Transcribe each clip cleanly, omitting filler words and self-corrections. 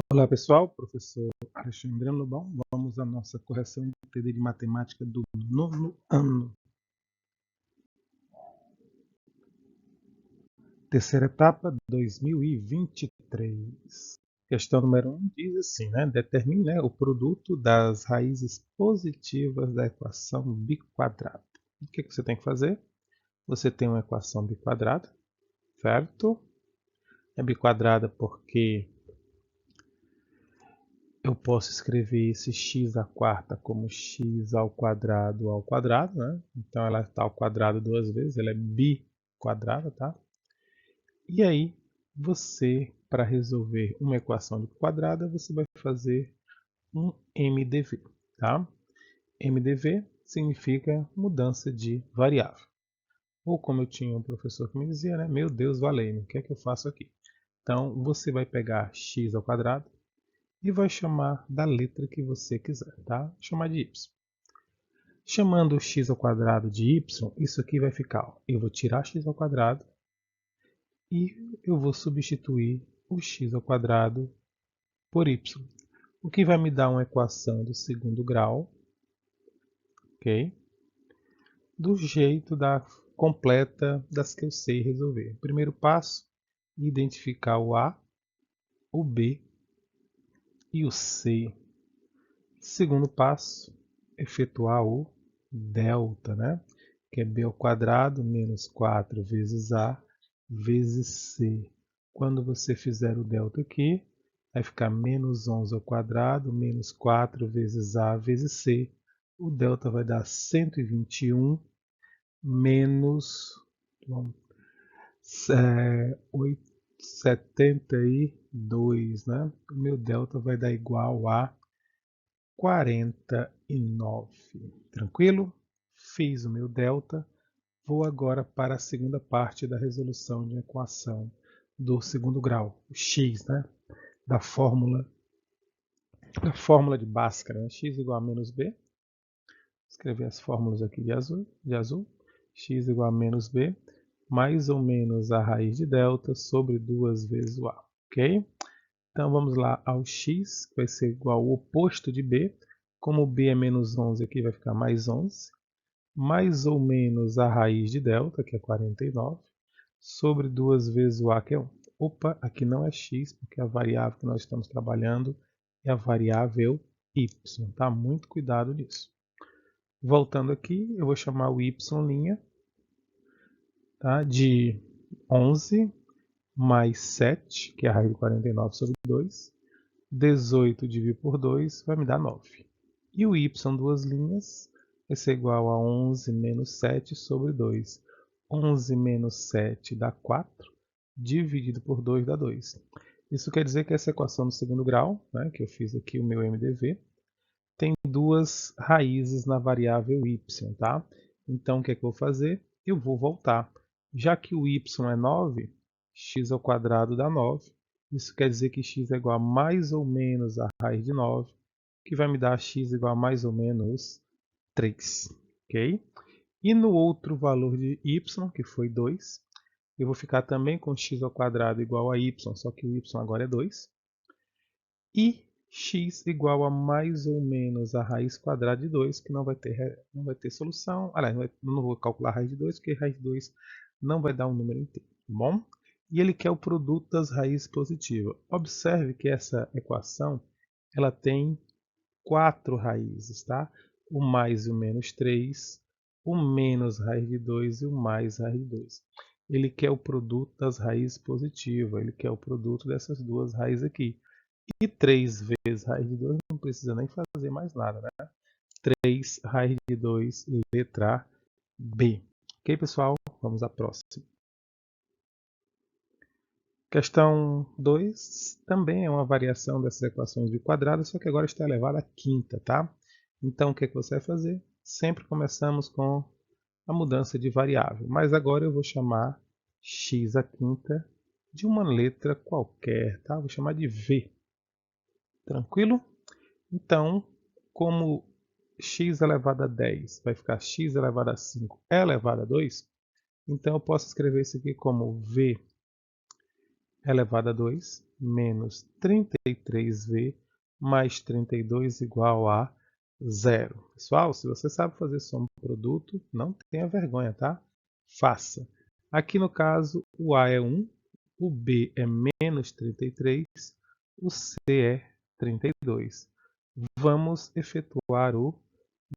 Olá pessoal, professor Alexandre Lobão. Vamos à nossa correção de TD de matemática do nono ano. Terceira etapa, 2023. Questão número 1 diz assim, determine o produto das raízes positivas da equação biquadrada. O que você tem que fazer? Você tem uma equação biquadrada, certo? É biquadrada porque eu posso escrever esse x à quarta como x ao quadrado, né? Então ela está ao quadrado duas vezes, ela é biquadrada, tá? E aí, você, para resolver uma equação quadrada, você vai fazer um MDV, tá? MDV significa mudança de variável. Ou como eu tinha um professor que me dizia, né? Meu Deus, valeu, o que é que eu faço aqui? Então, você vai pegar x ao quadrado, e vai chamar da letra que você quiser, tá? Vou chamar de y. Chamando x ao quadrado de y, isso aqui vai ficar, eu vou tirar x ao quadrado e eu vou substituir o x ao quadrado por y, o que vai me dar uma equação do segundo grau, ok? Do jeito completa das que eu sei resolver. Primeiro passo, identificar o A, o B e o C. Segundo passo, efetuar o delta, né? Que é b ao quadrado menos 4 vezes a vezes c. Quando você fizer o delta aqui, vai ficar menos 11 ao quadrado menos 4 vezes a vezes c. O delta vai dar 121 menos 72, né? O meu delta vai dar igual a 49. Tranquilo? Fiz o meu delta. Vou agora para a segunda parte da resolução de equação do segundo grau, o x, né? Da fórmula de Bhaskara, né? X igual a menos b. Vou escrever as fórmulas aqui de azul. X igual a menos b, mais ou menos a raiz de delta sobre 2 vezes o a. Ok? Então vamos lá ao x, que vai ser igual ao oposto de b. Como b é menos 11, aqui vai ficar mais 11. Mais ou menos a raiz de delta, que é 49, sobre 2 vezes o a, que é 1. Opa, aqui não é x, porque a variável que nós estamos trabalhando é a variável y. Tá? Muito cuidado nisso. Voltando aqui, eu vou chamar o y', tá? De 11 mais 7, que é a raiz de 49 sobre 2. 18 dividido por 2 vai me dar 9. E o y, duas linhas, vai ser igual a 11 menos 7 sobre 2. 11 menos 7 dá 4, dividido por 2 dá 2. Isso quer dizer que essa equação do segundo grau, né, que eu fiz aqui o meu MDV, tem duas raízes na variável y, tá? Então o que é que eu vou fazer? Eu vou voltar. Já que o y é 9, x ao quadrado dá 9. Isso quer dizer que x é igual a mais ou menos a raiz de 9, que vai me dar x igual a mais ou menos 3. Ok? E no outro valor de y, que foi 2, eu vou ficar também com x ao quadrado igual a y, só que o y agora é 2. E x igual a mais ou menos a raiz quadrada de 2, que não vai ter solução. Aliás, não vou calcular a raiz de 2, porque a raiz de 2 não vai dar um número inteiro, tá bom? E ele quer o produto das raízes positivas. Observe que essa equação ela tem 4 raízes, tá? O mais e o menos 3, o menos raiz de 2 e o mais raiz de 2. Ele quer o produto das raízes positivas, ele quer o produto dessas duas raízes aqui. E 3 vezes raiz de 2 não precisa nem fazer mais nada, né? 3 raiz de 2, letra B. Ok, pessoal? Vamos à próxima. Questão 2 também é uma variação dessas equações de quadrado, só que agora está elevada à quinta, tá? Então, o que você vai fazer? Sempre começamos com a mudança de variável, mas agora eu vou chamar x à quinta de uma letra qualquer, tá? Vou chamar de V. Tranquilo? Então, como x elevado a 10 vai ficar x elevado a 5 elevado a 2, então eu posso escrever isso aqui como V elevado a 2 menos 33v mais 32 igual a 0. Pessoal, se você sabe fazer soma de produto, não tenha vergonha, tá? Faça. Aqui no caso, o A é 1, o B é menos 33, o C é 32. Vamos efetuar o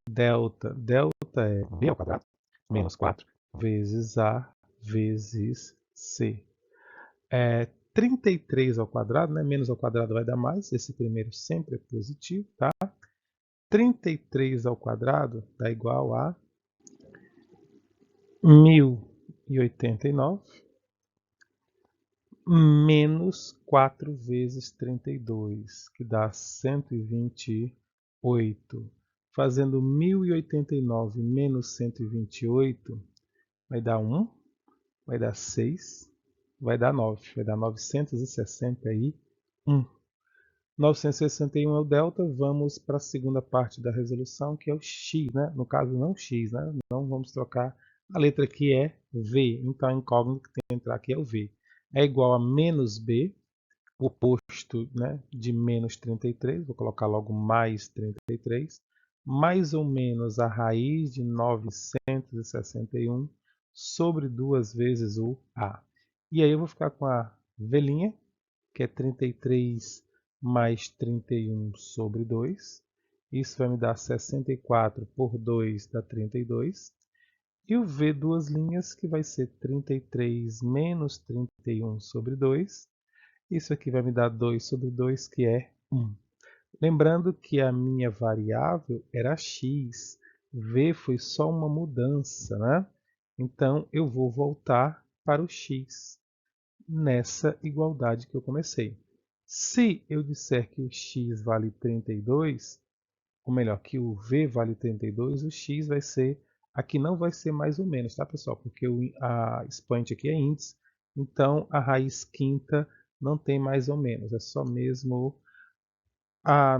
delta. Delta é b ao quadrado menos 4 vezes A vezes C. 33 ao quadrado, né? Menos ao quadrado vai dar mais, esse primeiro sempre é positivo, tá? 33 ao quadrado dá igual a 1089 menos 4 vezes 32, que dá 128. Fazendo 1089 menos 128, vai dar 1, vai dar 6, vai dar 9, vai dar 961. 961 é o delta, vamos para a segunda parte da resolução, que é o x, né? No caso, não x, né? Não vamos trocar. A letra aqui é v, então a incógnita que tem que entrar aqui é o v. É igual a menos b, o oposto, né, de menos 33, vou colocar logo mais 33, mais ou menos a raiz de 961 sobre 2 vezes o a. E aí eu vou ficar com a velhinha, que é 33 mais 31 sobre 2. Isso vai me dar 64 por 2 dá 32. E o V duas linhas, que vai ser 33 menos 31 sobre 2. Isso aqui vai me dar 2 sobre 2, que é 1. Lembrando que a minha variável era x. V foi só uma mudança, né? Então, eu vou voltar para o x nessa igualdade que eu comecei. Se eu disser que o x vale 32, ou melhor, que o v vale 32, o x vai ser, aqui não vai ser mais ou menos, tá pessoal? Porque a expoente aqui é índice, então a raiz quinta não tem mais ou menos, é só mesmo,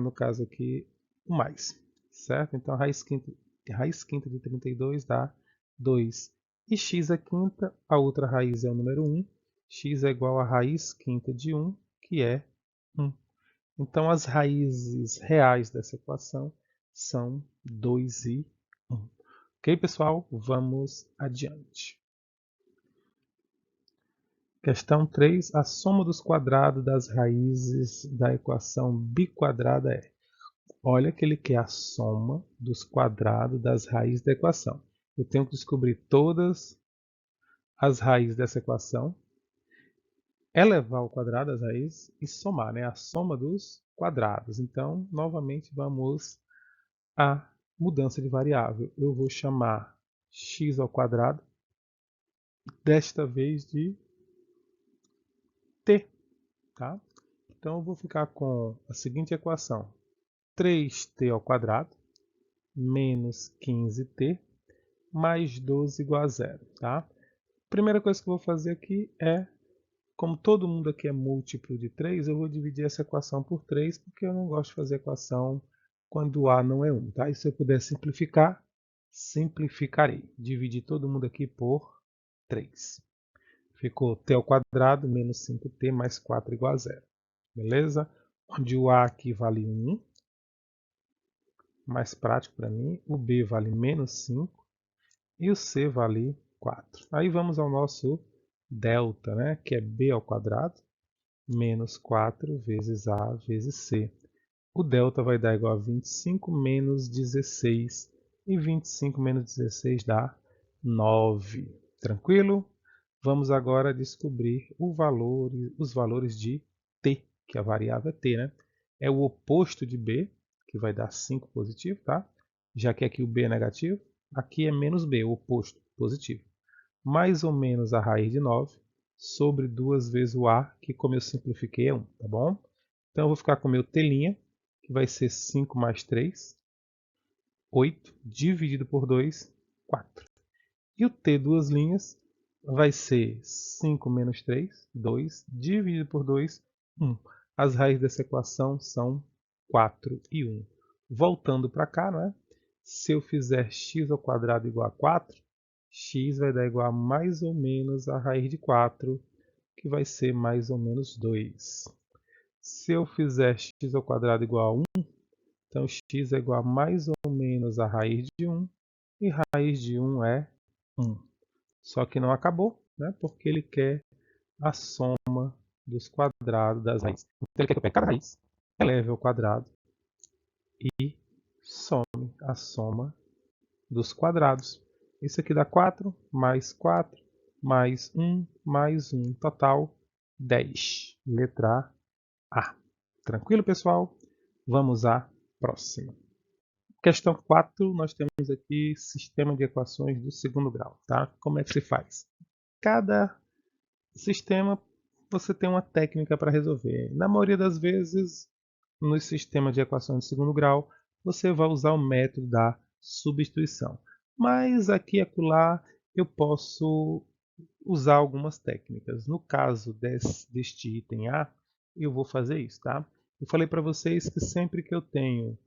no caso aqui, o mais, certo? Então a raiz quinta de 32 dá 2. E x é quinta, a outra raiz é o número 1, x é igual a raiz quinta de 1, que é 1. Então, as raízes reais dessa equação são 2 e 1. Ok, pessoal? Vamos adiante. Questão 3. A soma dos quadrados das raízes da equação biquadrada é. Olha que ele quer a soma dos quadrados das raízes da equação. Eu tenho que descobrir todas as raízes dessa equação, elevar ao quadrado as raízes e somar, né? A soma dos quadrados. Então, novamente, vamos a mudança de variável. Eu vou chamar x ao quadrado, desta vez de t. Tá? Então, eu vou ficar com a seguinte equação. 3t ao quadrado menos 15t mais 12 igual a 0. Tá? Primeira coisa que eu vou fazer aqui é, como todo mundo aqui é múltiplo de 3, eu vou dividir essa equação por 3, porque eu não gosto de fazer equação quando a não é 1. Tá? E se eu puder simplificar, simplificarei. Dividir todo mundo aqui por 3. Ficou t ao quadrado menos 5t mais 4 igual a 0. Beleza? Onde o a aqui vale 1, mais prático para mim. O b vale menos 5 e o c vale 4. Aí vamos ao nosso delta, né? Que é b ao quadrado menos 4 vezes a vezes c. O delta vai dar igual a 25 menos 16. E 25 menos 16 dá 9. Tranquilo? Vamos agora descobrir os valores de t, que a variável é t, né? É o oposto de b, que vai dar 5 positivo, tá? Já que aqui o b é negativo, aqui é menos b, o oposto, positivo. Mais ou menos a raiz de 9 sobre 2 vezes o a, que como eu simplifiquei é 1, tá bom? Então eu vou ficar com o meu t', que vai ser 5 mais 3, 8, dividido por 2, 4. E o t duas linhas vai ser 5 menos 3, 2, dividido por 2, 1. As raízes dessa equação são 4 e 1. Voltando para cá, não é? Se eu fizer x ao quadrado igual a 4, x vai dar igual a mais ou menos a raiz de 4, que vai ser mais ou menos 2. Se eu fizer x ao quadrado igual a 1, então x é igual a mais ou menos a raiz de 1, e raiz de 1 é 1. Só que não acabou, né? Porque ele quer a soma dos quadrados das raízes. Então ele quer que eu pegue cada raiz, eleve ao quadrado e some a soma dos quadrados. Isso aqui dá 4, mais 1, total 10. Letra A. Tranquilo, pessoal? Vamos à próxima. Questão 4, nós temos aqui sistema de equações do segundo grau. Tá? Como é que se faz? Cada sistema você tem uma técnica para resolver. Na maioria das vezes, no sistema de equações de segundo grau, você vai usar o método da substituição. Mas aqui e acolá eu posso usar algumas técnicas. No caso deste item A, eu vou fazer isso, tá? Eu falei para vocês que sempre que eu tenho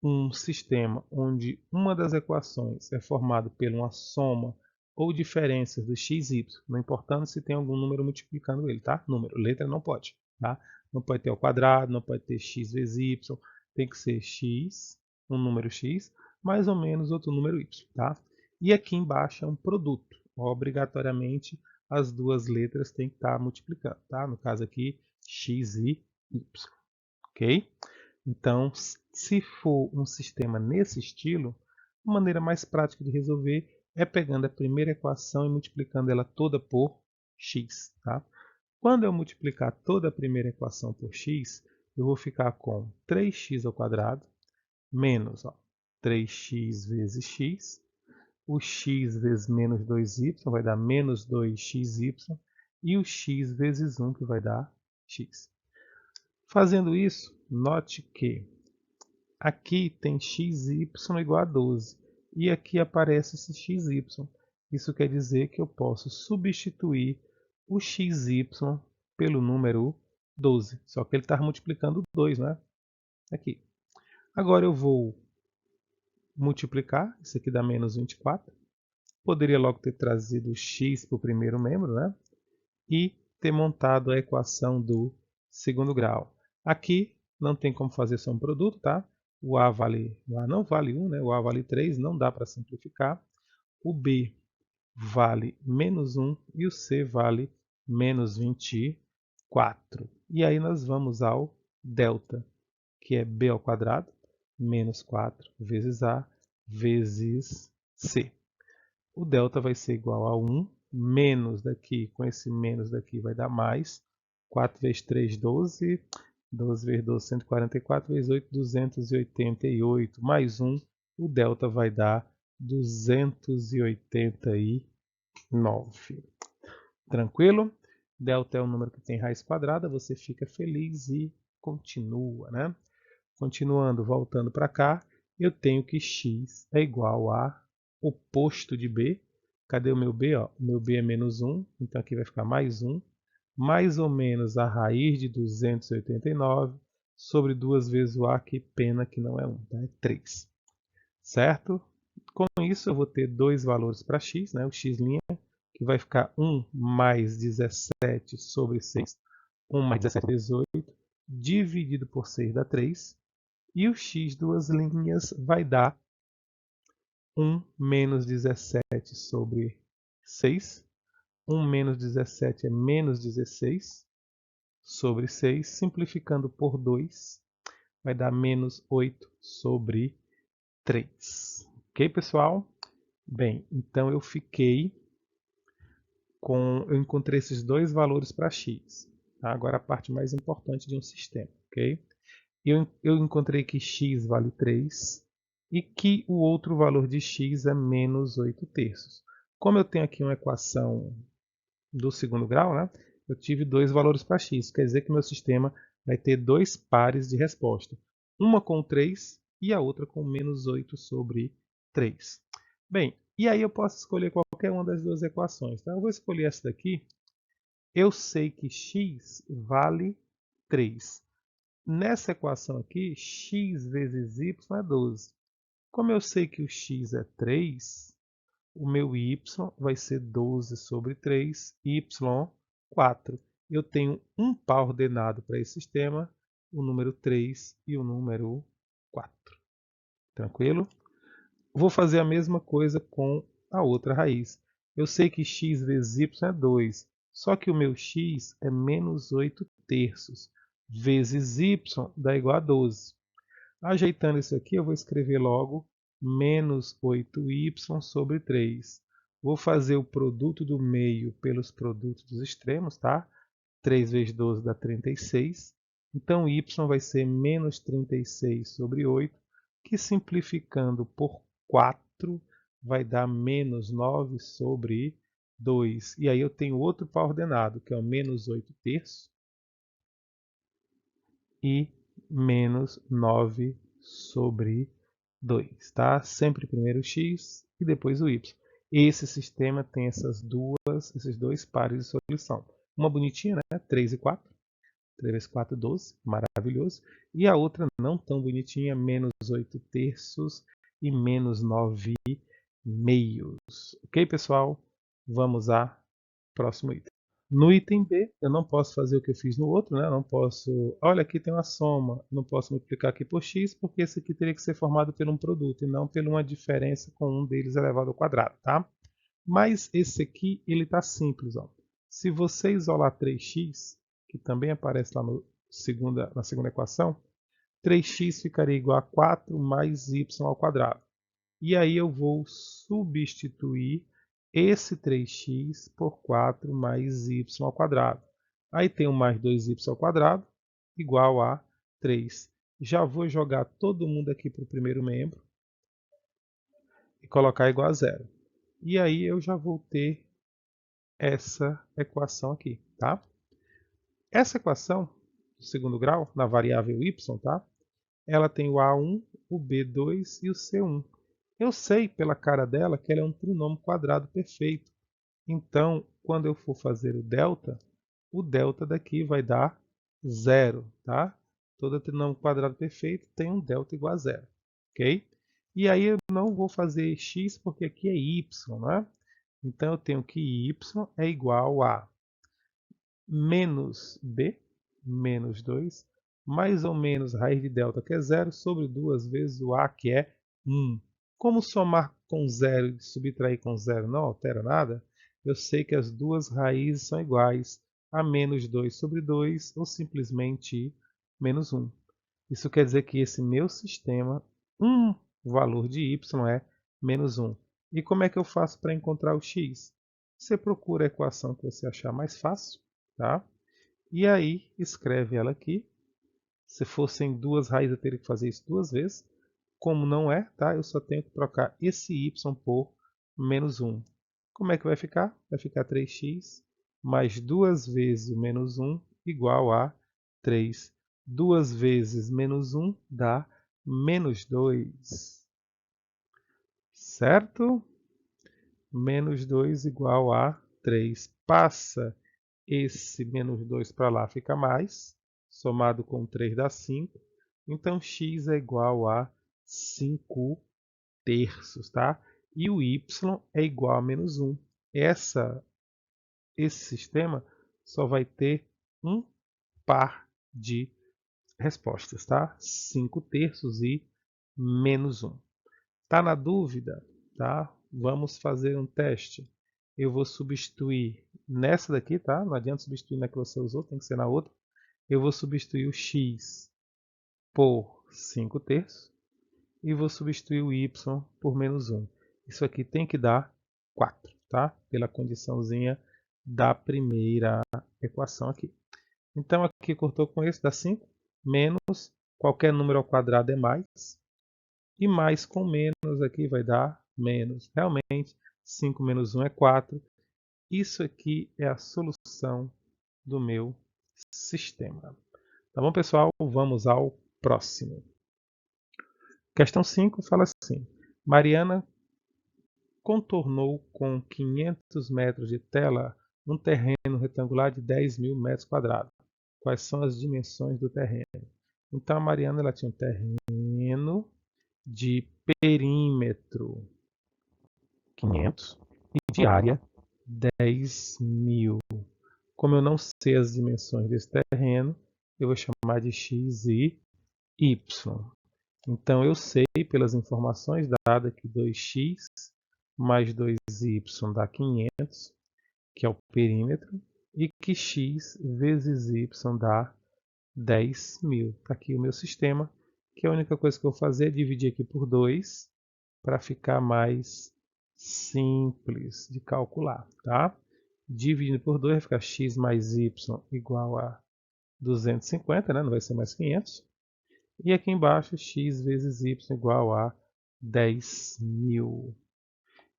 um sistema onde uma das equações é formada por uma soma ou diferenças do x e y, não importando se tem algum número multiplicando ele, tá? Número, letra não pode, tá? Não pode ter ao quadrado, não pode ter x vezes y, tem que ser x, um número x, mais ou menos outro número y, tá? E aqui embaixo é um produto, obrigatoriamente as duas letras têm que estar multiplicando, tá? No caso aqui, x e y, ok? Então, se for um sistema nesse estilo, a maneira mais prática de resolver é pegando a primeira equação e multiplicando ela toda por x. Tá? Quando eu multiplicar toda a primeira equação por x, eu vou ficar com 3x ao quadrado menos 3x vezes x. O x vezes menos 2y vai dar menos 2xy. E o x vezes 1 que vai dar x. Fazendo isso, note que aqui tem xy igual a 12 e aqui aparece esse xy. Isso quer dizer que eu posso substituir o xy pelo número 12. Só que ele está multiplicando 2, né? Aqui. Agora eu vou multiplicar. Isso aqui dá menos 24. Poderia logo ter trazido o x para o primeiro membro, né? E ter montado a equação do segundo grau. Aqui não tem como fazer só um produto, tá? O A não vale 1, né? O A vale 3, não dá para simplificar. O B vale menos 1 e o C vale menos 24. E aí nós vamos ao delta, que é B ao quadrado, menos 4 vezes A, vezes C. O delta vai ser igual a 1, menos daqui, com esse menos daqui vai dar mais. 4 vezes 3, 12. 12 vezes 12, 144, vezes 8, 288. Mais 1, o delta vai dar 289. Tranquilo? Delta é um número que tem raiz quadrada, você fica feliz e continua, né? Continuando, voltando para cá, eu tenho que x é igual a oposto de b. Cadê o meu b? Ó? O meu b é menos 1, então aqui vai ficar mais 1. Mais ou menos a raiz de 289 sobre 2 vezes o a, que pena que não é 1, tá? É 3. Certo? Com isso eu vou ter dois valores para x, né? O x', que vai ficar 1 mais 17 sobre 6. 1 mais 17 é 18, dividido por 6 dá 3. E o x duas linhas vai dar 1 menos 17 sobre 6. 1 menos 17 é menos 16 sobre 6. Simplificando por 2, vai dar menos 8 sobre 3. Ok, pessoal? Bem, então eu encontrei esses dois valores para x. Tá? Agora a parte mais importante de um sistema. Ok? Eu encontrei que x vale 3 e que o outro valor de x é menos 8 terços. Como eu tenho aqui uma equação do segundo grau, né, eu tive dois valores para x. Quer dizer que meu sistema vai ter dois pares de resposta. Uma com 3 e a outra com menos 8 sobre 3. Bem, e aí eu posso escolher qualquer uma das duas equações. Tá? Eu vou escolher essa daqui. Eu sei que x vale 3. Nessa equação aqui, x vezes y é 12. Como eu sei que o x é 3, o meu y vai ser 12 sobre 3, y 4. eu tenho um par ordenado para esse sistema, o número 3 e o número 4. Tranquilo? Vou fazer a mesma coisa com a outra raiz. Eu sei que x vezes y é 2, só que o meu x é menos 8 terços, vezes y dá igual a 12. Ajeitando isso aqui, eu vou escrever logo menos 8y sobre 3. Vou fazer o produto do meio pelos produtos dos extremos, tá? 3 vezes 12 dá 36. Então, y vai ser menos 36 sobre 8, que simplificando por 4 vai dar menos 9 sobre 2. E aí eu tenho outro par ordenado, que é o menos 8 terços e menos 9 sobre 2. Tá? Sempre primeiro o x e depois o y. Esse sistema tem esses dois pares de solução. Uma bonitinha, né? 3 e 4. 3 vezes 4, 12. Maravilhoso. E a outra não tão bonitinha, menos 8 terços e menos 9 meios. Ok, pessoal? Vamos ao próximo item. No item B, eu não posso fazer o que eu fiz no outro, né? Eu não posso... Olha, aqui tem uma soma. Não posso multiplicar aqui por x, porque esse aqui teria que ser formado por um produto e não por uma diferença com um deles elevado ao quadrado, tá? Mas esse aqui, ele está simples, ó. Se você isolar 3x, que também aparece lá na segunda equação, 3x ficaria igual a 4 mais y ao quadrado. E aí eu vou substituir esse 3x por 4 mais y ao quadrado. Aí tenho mais 2y ao quadrado igual a 3. Já vou jogar todo mundo aqui para o primeiro membro e colocar igual a zero. E aí eu já vou ter essa equação aqui, tá? Essa equação do segundo grau, na variável y, tá? Ela tem o A1, o B2 e o C1. Eu sei pela cara dela que ela é um trinômio quadrado perfeito. Então, quando eu for fazer o delta daqui vai dar zero, tá? Todo trinômio quadrado perfeito tem um delta igual a zero, ok? E aí eu não vou fazer x porque aqui é y, né? Então eu tenho que y é igual a menos b, menos 2, mais ou menos raiz de delta, que é 0, sobre 2 vezes o a, que é 1. Como somar com 0 e subtrair com 0 não altera nada, eu sei que as duas raízes são iguais a menos 2 sobre 2, ou simplesmente menos 1. Isso quer dizer que esse meu sistema, o valor de y é menos 1. E como é que eu faço para encontrar o x? Você procura a equação que você achar mais fácil, tá? E aí escreve ela aqui. Se fossem duas raízes, eu teria que fazer isso duas vezes. Como não é, tá? Eu só tenho que trocar esse y por menos 1. Como é que vai ficar? Vai ficar 3x mais 2 vezes o menos 1 igual a 3. 2 vezes menos 1 dá menos 2. Certo? Menos 2 igual a 3. Passa esse menos 2 para lá, fica mais. Somado com 3 dá 5. Então, x é igual a 5 terços, tá? E o y é igual a menos 1. Esse sistema só vai ter um par de respostas, tá? 5 terços e menos 1. Tá na dúvida? Tá? Vamos fazer um teste. Eu vou substituir nessa daqui, tá? Não adianta substituir na que você usou, tem que ser na outra. Eu vou substituir o x por 5 terços e vou substituir o y por menos 1. Isso aqui tem que dar 4, tá? Pela condiçãozinha da primeira equação aqui. Então aqui cortou com esse, dá 5, menos qualquer número ao quadrado é mais, e mais com menos aqui vai dar menos. Realmente, 5 menos 1 é 4. Isso aqui é a solução do meu sistema. Tá bom, pessoal? Vamos ao próximo. Questão 5 fala assim. Mariana contornou com 500 metros de tela um terreno retangular de 10.000 metros quadrados. Quais são as dimensões do terreno? Então, a Mariana ela tinha um terreno de perímetro 500 e de área 10.000. Como eu não sei as dimensões desse terreno, eu vou chamar de x e y. Então eu sei pelas informações dadas que 2x mais 2y dá 500, que é o perímetro, e que x vezes y dá 10.000. Está aqui o meu sistema, que a única coisa que eu vou fazer é dividir aqui por 2 para ficar mais simples de calcular, tá? Dividindo por 2 vai ficar x mais y igual a 250, né? Não vai ser mais 500. E aqui embaixo x vezes y igual a 10.000.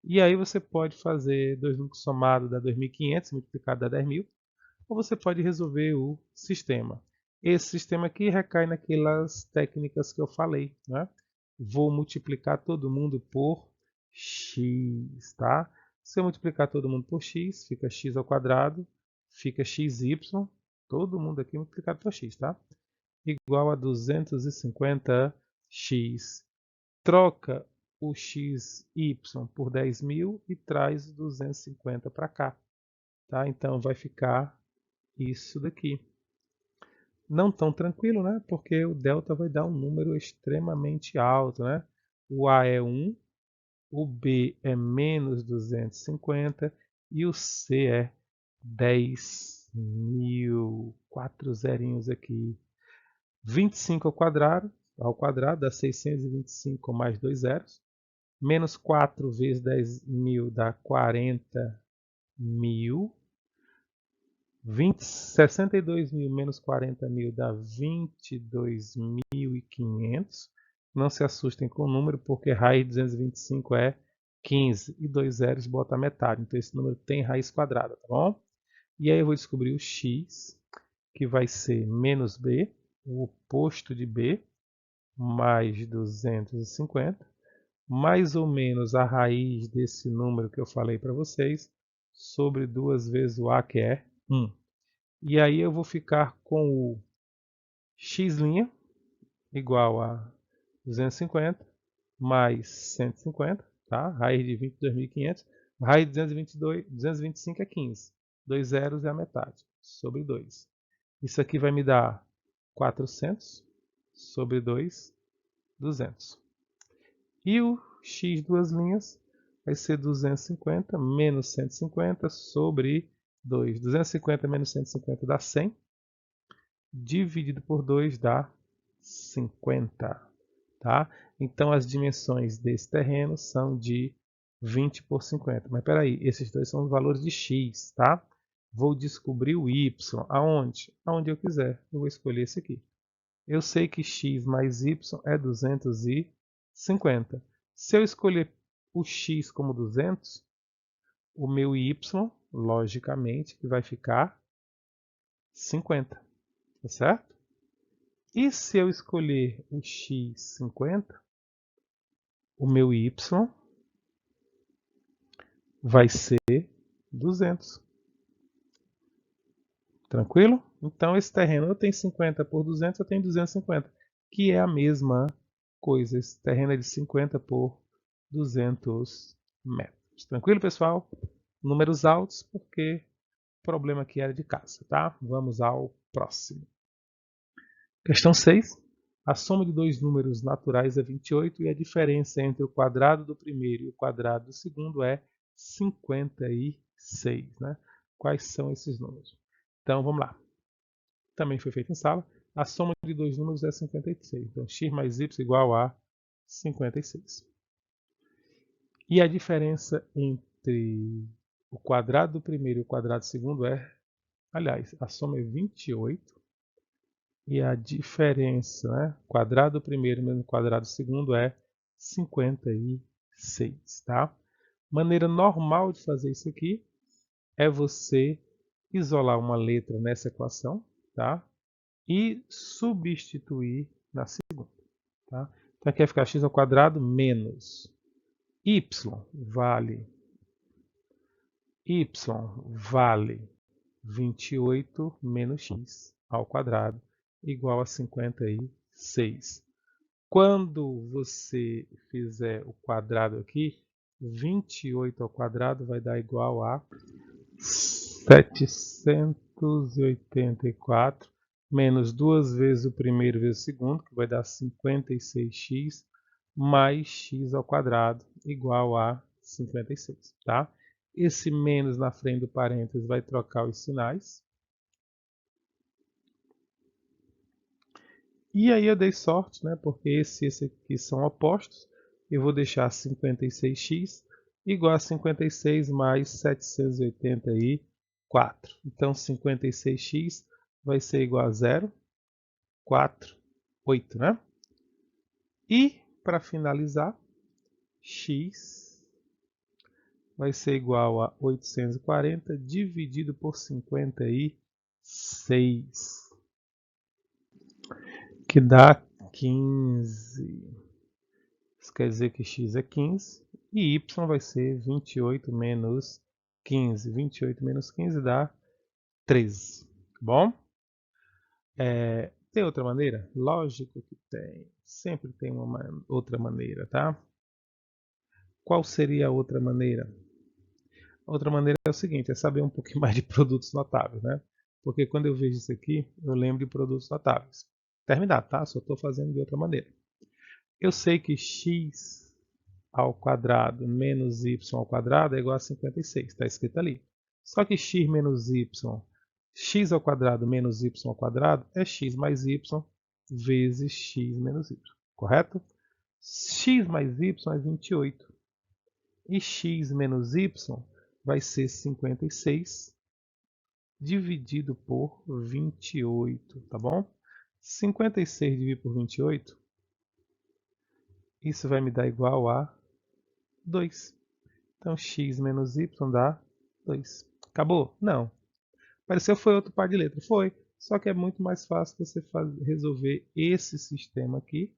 E aí você pode fazer dois números somados dá 2.500, multiplicado dá 10.000. Ou você pode resolver o sistema. Esse sistema aqui recai naquelas técnicas que eu falei, né? Vou multiplicar todo mundo por x, tá? Se eu multiplicar todo mundo por x, fica x ao quadrado, fica xy, todo mundo aqui multiplicado por x, tá? Igual a 250x. Troca o xy por 10.000 e traz 250 para cá, tá? Então vai ficar isso daqui. Não tão tranquilo, né? Porque o delta vai dar um número extremamente alto, né? O A é 1, o B é menos 250 e o C é 10.000. 4 zerinhos aqui. 25 ao quadrado dá 625 mais 2 zeros. Menos 4 vezes 10.000 dá 40.000. 62.000 menos 40.000 dá 22.500. Não se assustem com o número, porque raiz de 225 é 15 e 2 zeros bota a metade. Então esse número tem raiz quadrada, tá bom? E aí eu vou descobrir o x, que vai ser menos b, o oposto de b, mais 250, mais ou menos a raiz desse número que eu falei para vocês, sobre 2 vezes o a, que é 1. E aí eu vou ficar com o x' igual a 250 mais 150, tá? Raiz de 22.500. Raiz de 225 é 15. 2 zeros é a metade, sobre 2. Isso aqui vai me dar 400 sobre 2, 200. E o x duas linhas vai ser 250 menos 150 sobre 2. 250 menos 150 dá 100. Dividido por 2 dá 50. Tá? Então as dimensões desse terreno são de 20 por 50. Mas espera aí, esses dois são os valores de x, tá? Vou descobrir o y. Aonde? Aonde eu quiser. Eu vou escolher esse aqui. Eu sei que x mais y é 250. Se eu escolher o x como 200, o meu y, logicamente, vai ficar 50. Tá certo? E se eu escolher o x 50, o meu y vai ser 200. Tranquilo? Então esse terreno eu tenho 50 por 200, eu tenho 250, que é a mesma coisa. Esse terreno é de 50 por 200 metros. Tranquilo, pessoal? Números altos, porque o problema aqui era de casa, tá? Vamos ao próximo. Questão 6. A soma de dois números naturais é 28 e a diferença entre o quadrado do primeiro e o quadrado do segundo é 56. Né? Quais são esses números? Então, vamos lá. Também foi feito em sala. A soma de dois números é 56. Então, x mais y igual a 56. E a diferença entre o quadrado do primeiro e o quadrado do segundo é... Aliás, a soma é 28. E a diferença, né? Quadrado primeiro menos quadrado segundo é 56, tá? Maneira normal de fazer isso aqui é você isolar uma letra nessa equação, tá? E substituir na segunda, tá? Então aqui vai ficar x ao quadrado menos y vale 28 menos x ao quadrado igual a 56. Quando você fizer o quadrado aqui, 28 ao quadrado vai dar igual a 700 284 menos 2 vezes o primeiro vezes o segundo, que vai dar 56x, mais x ao quadrado igual a 56, tá? Esse menos na frente do parênteses vai trocar os sinais. E aí eu dei sorte, né? Porque esse e esse aqui são opostos. Eu vou deixar 56x igual a 56 mais 784. Então 56x vai ser igual a 0, 4, 8, né? E para finalizar, x vai ser igual a 840 dividido por 56, que dá 15. Isso quer dizer que x é 15 e y vai ser 28 menos 15. 28 menos 15 dá 13. Bom? Tem outra maneira? Lógico que tem. Sempre tem uma outra maneira, tá? Qual seria a outra maneira? A outra maneira é o seguinte, é saber um pouquinho mais de produtos notáveis, né? Porque quando eu vejo isso aqui, eu lembro de produtos notáveis. Terminado, tá? Só estou fazendo de outra maneira. Eu sei que x ao quadrado menos y ao quadrado é igual a 56, está escrito ali. Só que x menos y, x ao quadrado menos y ao quadrado é x mais y vezes x menos y, correto? X mais y é 28 e x menos y vai ser 56 dividido por 28, tá bom? 56 dividido por 28, isso vai me dar igual a 2. Então x menos y dá 2. Acabou? Não. Pareceu que foi outro par de letras. Foi. Só que é muito mais fácil você resolver esse sistema aqui,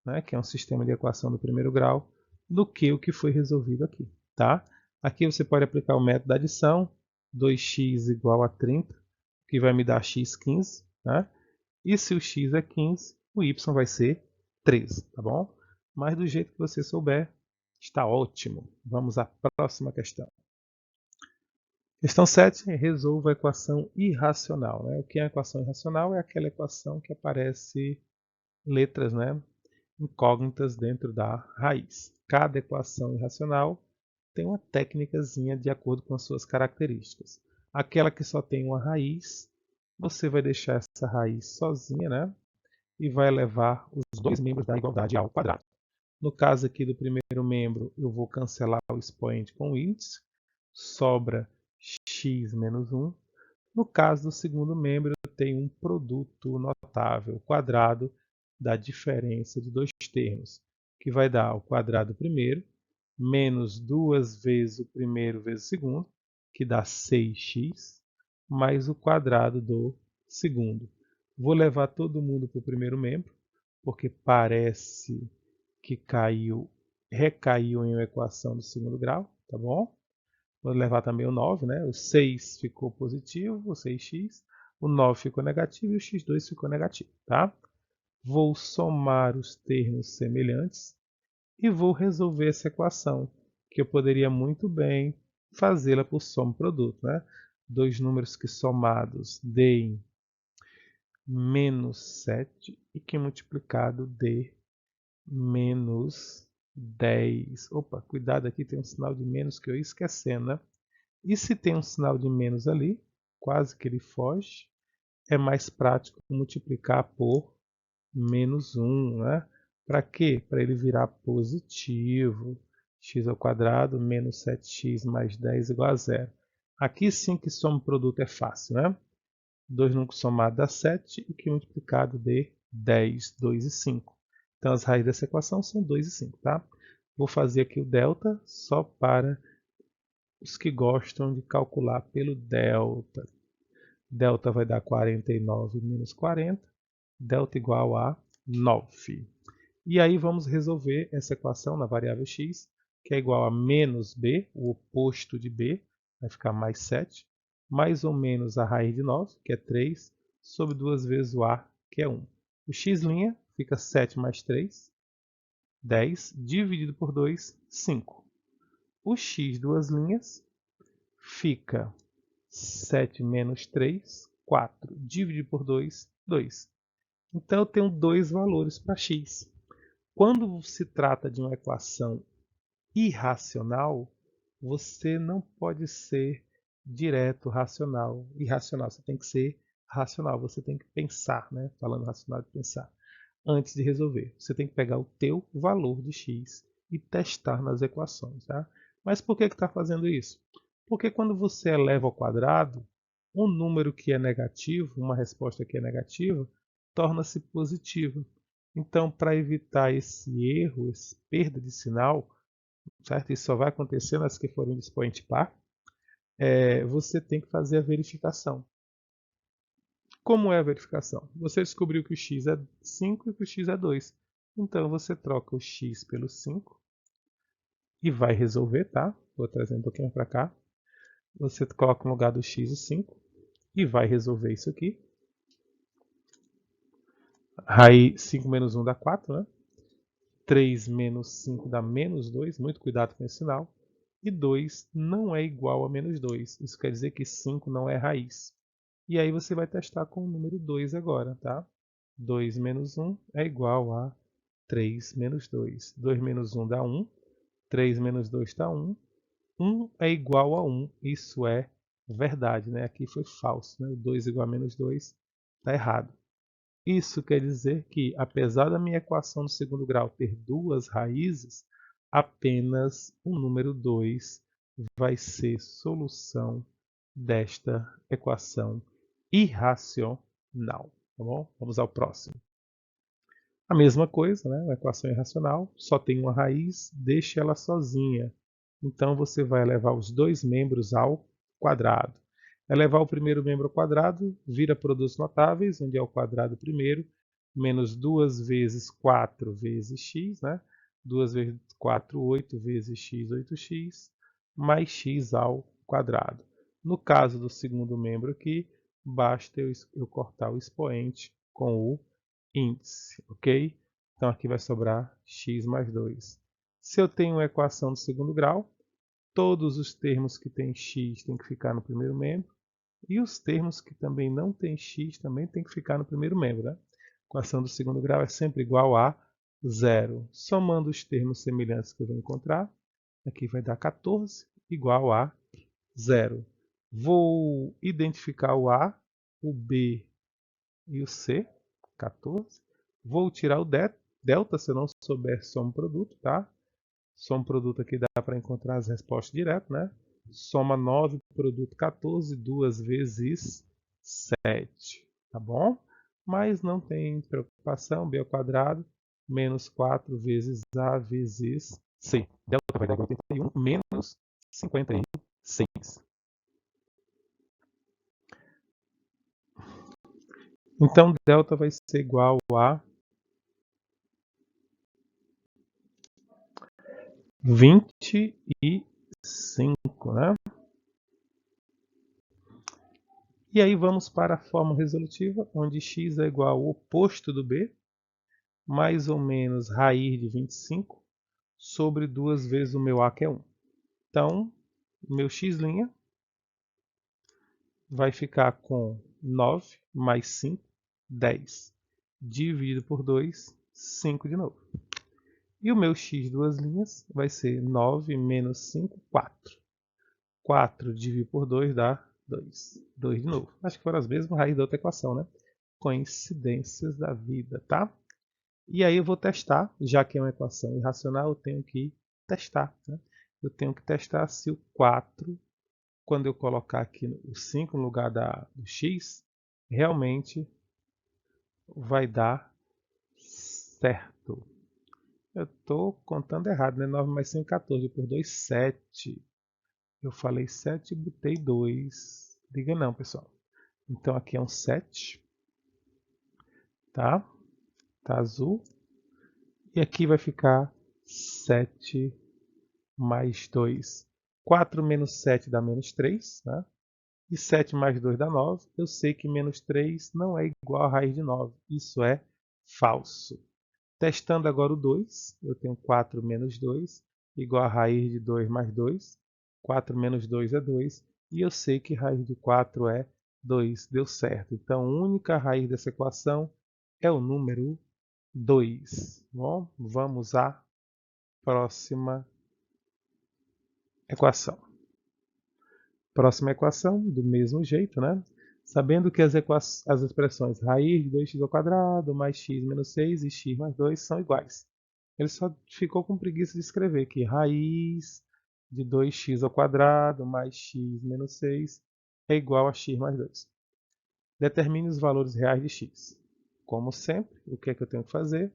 né, que é um sistema de equação do primeiro grau, do que o que foi resolvido aqui. Tá? Aqui você pode aplicar o método da adição. 2x igual a 30, que vai me dar x 15. Né? E se o x é 15, o y vai ser 13. Tá bom? Mas do jeito que você souber, está ótimo. Vamos à próxima questão. Questão 7. Resolva a equação irracional. Né? O que é a equação irracional? É aquela equação que aparece letras, né, incógnitas dentro da raiz. Cada equação irracional tem uma técnicazinha de acordo com as suas características. Aquela que só tem uma raiz, você vai deixar essa raiz sozinha, né, e vai levar os dois membros da igualdade ao quadrado. No caso aqui do primeiro membro, eu vou cancelar o expoente com o índice, sobra x menos 1. No caso do segundo membro, eu tenho um produto notável, quadrado da diferença de dois termos, que vai dar o quadrado primeiro, menos 2 vezes o primeiro vezes o segundo, que dá 6x, mais o quadrado do segundo. Vou levar todo mundo para o primeiro membro, porque parece que recaiu em uma equação do segundo grau, tá bom? Vou levar também o 9, né? O 6 ficou positivo, o 6x, o 9 ficou negativo e o x2 ficou negativo, tá? Vou somar os termos semelhantes e vou resolver essa equação, que eu poderia muito bem fazê-la por soma-produto, né? Dois números que somados deem menos 7 e que multiplicado dê menos 10. Opa, cuidado aqui, tem um sinal de menos que eu ia esquecendo, né? E se tem um sinal de menos ali, quase que ele foge, é mais prático multiplicar por menos 1, né? Para quê? Para ele virar positivo. X ao quadrado menos 7x mais 10 igual a 0. Aqui sim que soma o produto é fácil, né? 2 números somados dá 7 e que multiplicado dê 10, 2 e 5. Então as raízes dessa equação são 2 e 5, tá? Vou fazer aqui o delta só para os que gostam de calcular pelo delta. Delta vai dar 49 menos 40, delta igual a 9. E aí vamos resolver essa equação na variável x, que é igual a menos b, o oposto de b, vai ficar mais 7, mais ou menos a raiz de 9, que é 3, sobre 2 vezes o a, que é 1. O x' fica 7 mais 3, 10, dividido por 2, 5. O x duas linhas fica 7 menos 3, 4. Dividir por 2, 2. Então, eu tenho dois valores para x. Quando se trata de uma equação irracional, você não pode ser direto racional. Irracional, você tem que ser racional. Você tem que pensar, né? Falando racional, de pensar. Antes de resolver, você tem que pegar o teu valor de x e testar nas equações, tá? Mas por que está fazendo isso? Porque quando você eleva ao quadrado, um número que é negativo, uma resposta que é negativa, torna-se positiva. Então, para evitar esse erro, essa perda de sinal, certo? Isso só vai acontecer nas que forem de expoente par, você tem que fazer a verificação. Como é a verificação? Você descobriu que o x é 5 e que o x é 2. Então, você troca o x pelo 5 e vai resolver, tá? Vou trazer um pouquinho para cá. Você coloca no lugar do x o 5 e vai resolver isso aqui. Raiz 5 menos 1 dá 4, né? 3 menos 5 dá menos 2. Muito cuidado com esse sinal. E 2 não é igual a menos 2. Isso quer dizer que 5 não é raiz. E aí você vai testar com o número 2 agora, tá? 2 menos 1 é igual a 3 menos 2. 2 menos 1 dá 1. 3 menos 2 dá 1. 1 é igual a 1. Isso é verdade, né? Aqui foi falso, né? O 2 igual a menos 2 está errado. Isso quer dizer que, apesar da minha equação do segundo grau ter duas raízes, apenas o número 2 vai ser solução desta equação irracional. Tá bom? Vamos ao próximo. A mesma coisa, né? Uma equação irracional, só tem uma raiz, deixe ela sozinha. Então você vai elevar os dois membros ao quadrado. Elevar o primeiro membro ao quadrado vira produtos notáveis, onde é o quadrado primeiro, menos 2 vezes 4 vezes x, né? 2 vezes 4, 8 vezes x, 8x, mais x ao quadrado. No caso do segundo membro aqui, basta eu cortar o expoente com o índice, ok? Então aqui vai sobrar x mais 2. Se eu tenho uma equação do segundo grau, todos os termos que têm x têm que ficar no primeiro membro, e os termos que também não têm x também têm que ficar no primeiro membro. Né? A equação do segundo grau é sempre igual a zero. Somando os termos semelhantes que eu vou encontrar, aqui vai dar 14 igual a zero. Vou identificar o A, o B e o C, 14. Vou tirar o delta, se eu não souber soma produto, tá? Soma produto aqui dá para encontrar as respostas direto, né? Soma 9, produto 14, 2 vezes 7, tá bom? Mas não tem preocupação, b ao quadrado, menos 4 vezes a vezes c. Delta vai dar 81 menos 56. Então, delta vai ser igual a 25, né? E aí vamos para a fórmula resolutiva, onde x é igual ao oposto do b, mais ou menos raiz de 25, sobre 2 vezes o meu a, que é 1. Então, meu x' vai ficar com 9 mais 5, 10. Dividido por 2, 5 de novo. E o meu x duas linhas vai ser 9 menos 5, 4. 4 dividido por 2 dá 2. 2 de novo. Acho que foram as mesmas raízes da outra equação, né? Coincidências da vida, tá? E aí eu vou testar, já que é uma equação irracional, eu tenho que testar. Né? Eu tenho que testar se o 4, quando eu colocar aqui o 5 no lugar do x, realmente vai dar certo. Eu estou contando errado, né? 9 mais 5, 14. Por 2, 7. Eu falei 7 e botei 2. Liga não, pessoal. Então aqui é um 7. Tá? Tá azul. E aqui vai ficar 7 mais 2. 4 menos 7 dá menos 3. Né? E 7 mais 2 dá 9. Eu sei que menos 3 não é igual a raiz de 9. Isso é falso. Testando agora o 2, eu tenho 4 menos 2, igual a raiz de 2 mais 2. 4 menos 2 é 2. E eu sei que raiz de 4 é 2. Deu certo. Então, a única raiz dessa equação é o número 2. Bom, vamos à próxima equação. Próxima equação, do mesmo jeito, né? Sabendo que as expressões raiz de 2x ao quadrado mais x menos 6 e x mais 2 são iguais. Ele só ficou com preguiça de escrever que raiz de 2x ao quadrado mais x menos 6 é igual a x mais 2. Determine os valores reais de x. Como sempre, o que é que eu tenho que fazer?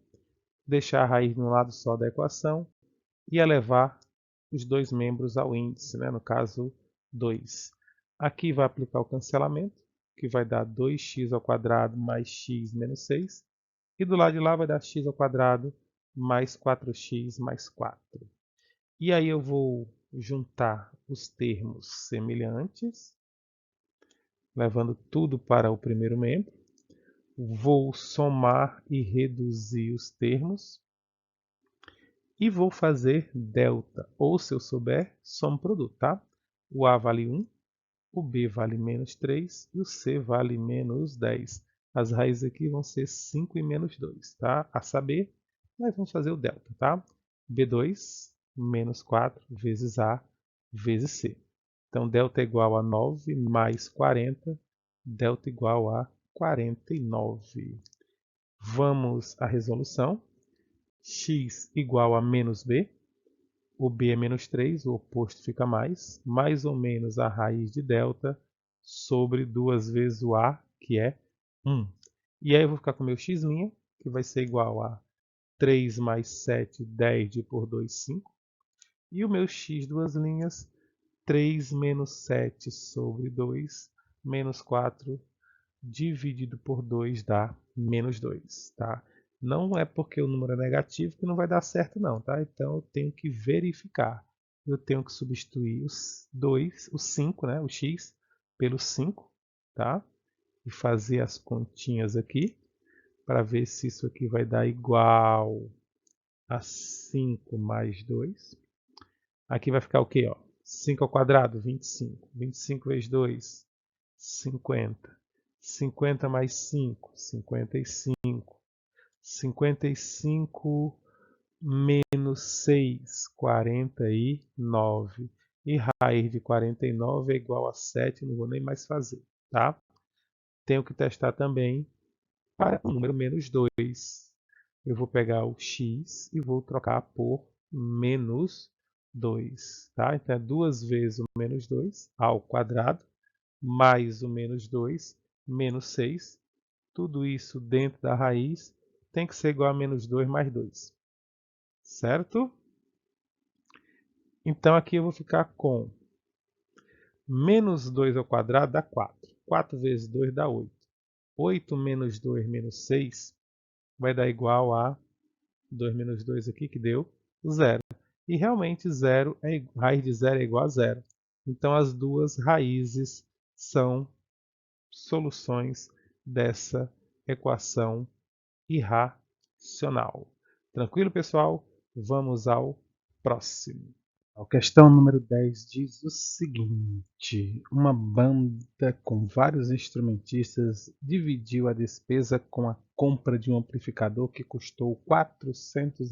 Deixar a raiz no lado só da equação e elevar os dois membros ao índice, né? No caso 2. Aqui vai aplicar o cancelamento, que vai dar 2x ao quadrado mais x menos 6. E do lado de lá vai dar x ao quadrado mais 4x mais 4. E aí eu vou juntar os termos semelhantes, levando tudo para o primeiro membro. Vou somar e reduzir os termos. E vou fazer delta, ou se eu souber, soma produto, tá? O A vale 1, o B vale menos 3 e o C vale menos 10. As raízes aqui vão ser 5 e menos 2, tá? A saber, nós vamos fazer o delta, tá? B2 menos 4 vezes A vezes C. Então, delta é igual a 9 mais 40, delta igual a 49. Vamos à resolução. X igual a menos B. O B é menos 3, o oposto fica mais ou menos a raiz de delta sobre 2 vezes o A, que é 1. E aí eu vou ficar com o meu x', que vai ser igual a 3 mais 7, 10 de por 2, 5. E o meu x, duas linhas, 3 menos 7 sobre 2, menos 4, dividido por 2 dá menos 2, tá? Não é porque o número é negativo que não vai dar certo não, tá? Então eu tenho que verificar. Eu tenho que substituir os 2, o 5, né? O x, pelo 5, tá? E fazer as continhas aqui, para ver se isso aqui vai dar igual a 5 mais 2. Aqui vai ficar o quê? Ó? 5 ao quadrado, 25. 25 vezes 2, 50. 50 mais 5, 55. 55 menos 6, 49. E raiz de 49 é igual a 7, não vou nem mais fazer, tá? Tenho que testar também para o número menos 2. Eu vou pegar o x e vou trocar por menos 2, tá? Então é 2 vezes o menos 2 ao quadrado, mais o menos 2, menos 6. Tudo isso dentro da raiz tem que ser igual a menos 2 mais 2. Certo? Então aqui eu vou ficar com menos 2 ao quadrado dá 4. 4 vezes 2 dá 8. 8 menos 2 menos 6 vai dar igual a 2 menos 2 aqui, que deu 0. E realmente raiz de 0 é igual a 0. Então as duas raízes são soluções dessa equação irracional. Tranquilo, pessoal? Vamos ao próximo. A questão número 10 diz o seguinte: uma banda com vários instrumentistas dividiu a despesa com a compra de um amplificador que custou R$ 400.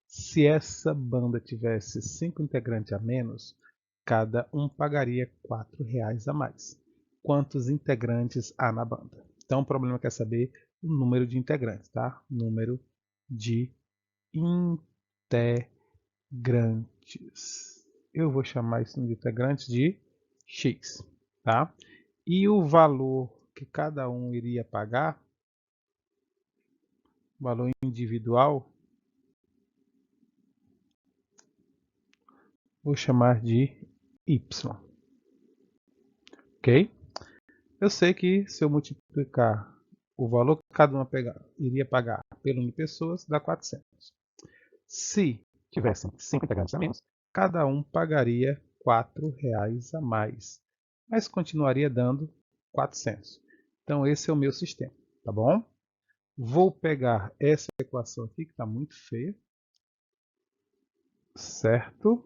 Se essa banda tivesse 5 integrantes a menos, cada um pagaria R$ 4 a mais. Quantos integrantes há na banda? Então o problema quer saber o número de integrantes, tá? Número de integrantes. Eu vou chamar esse número de integrantes de x, tá? E o valor que cada um iria pagar, valor individual, vou chamar de y, ok? Eu sei que se eu multiplicar o valor que cada uma iria pagar pelo número de pessoas, dá 400. Se tivessem 5 integrantes a menos, cada um pagaria R$ 4 a mais, mas continuaria dando 400. Então esse é o meu sistema, tá bom? Vou pegar essa equação aqui, que está muito feia, certo?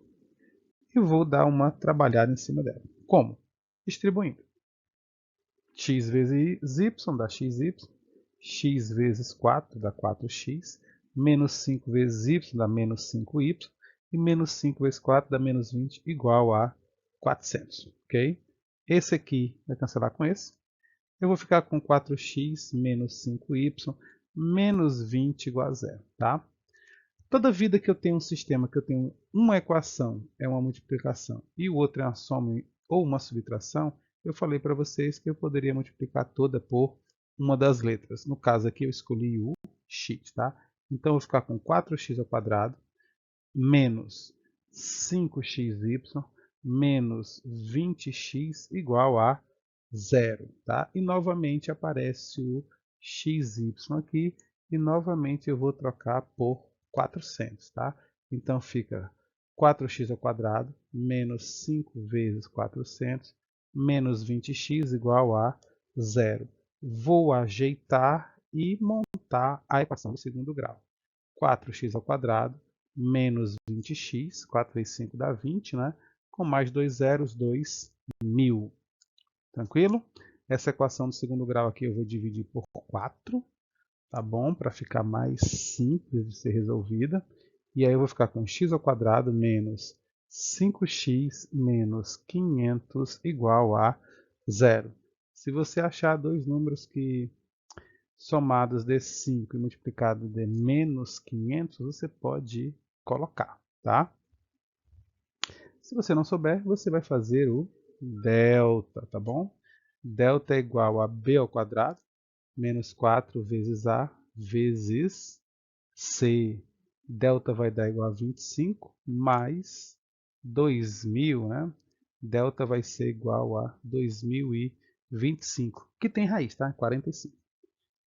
E vou dar uma trabalhada em cima dela. Como? Distribuindo. X vezes y dá xy, x vezes 4 dá 4x, menos 5 vezes y dá menos 5y, e menos 5 vezes 4 dá menos 20, igual a 400. Ok? Esse aqui vai cancelar com esse. Eu vou ficar com 4x menos 5y menos 20 igual a zero. Tá? Toda vida que eu tenho um sistema que eu tenho uma equação é uma multiplicação e o outro é uma soma ou uma subtração, eu falei para vocês que eu poderia multiplicar toda por uma das letras. No caso aqui eu escolhi o x, tá? Então eu vou ficar com 4x ao quadrado menos 5xy menos 20x igual a zero, tá? E novamente aparece o xy aqui e novamente eu vou trocar por 400, tá? Então fica 4x ao quadrado menos 5 vezes 400 menos 20x igual a zero. Vou ajeitar e montar a equação do segundo grau. 4x ao quadrado menos 20x, 4 vezes 5 dá 20, né? Com mais dois zeros, 2000. Tranquilo? Essa equação do segundo grau aqui eu vou dividir por 4, tá bom? Para ficar mais simples de ser resolvida. E aí eu vou ficar com x ao quadrado menos 5x menos 500 igual a zero. Se você achar dois números que somados de 5 e multiplicado de menos 500, você pode colocar, tá? Se você não souber, você vai fazer o delta, tá bom? Delta é igual a b ao quadrado menos 4 vezes a vezes c. Delta vai dar igual a 25 mais 2000, né? Delta vai ser igual a 2025, que tem raiz, tá? 45.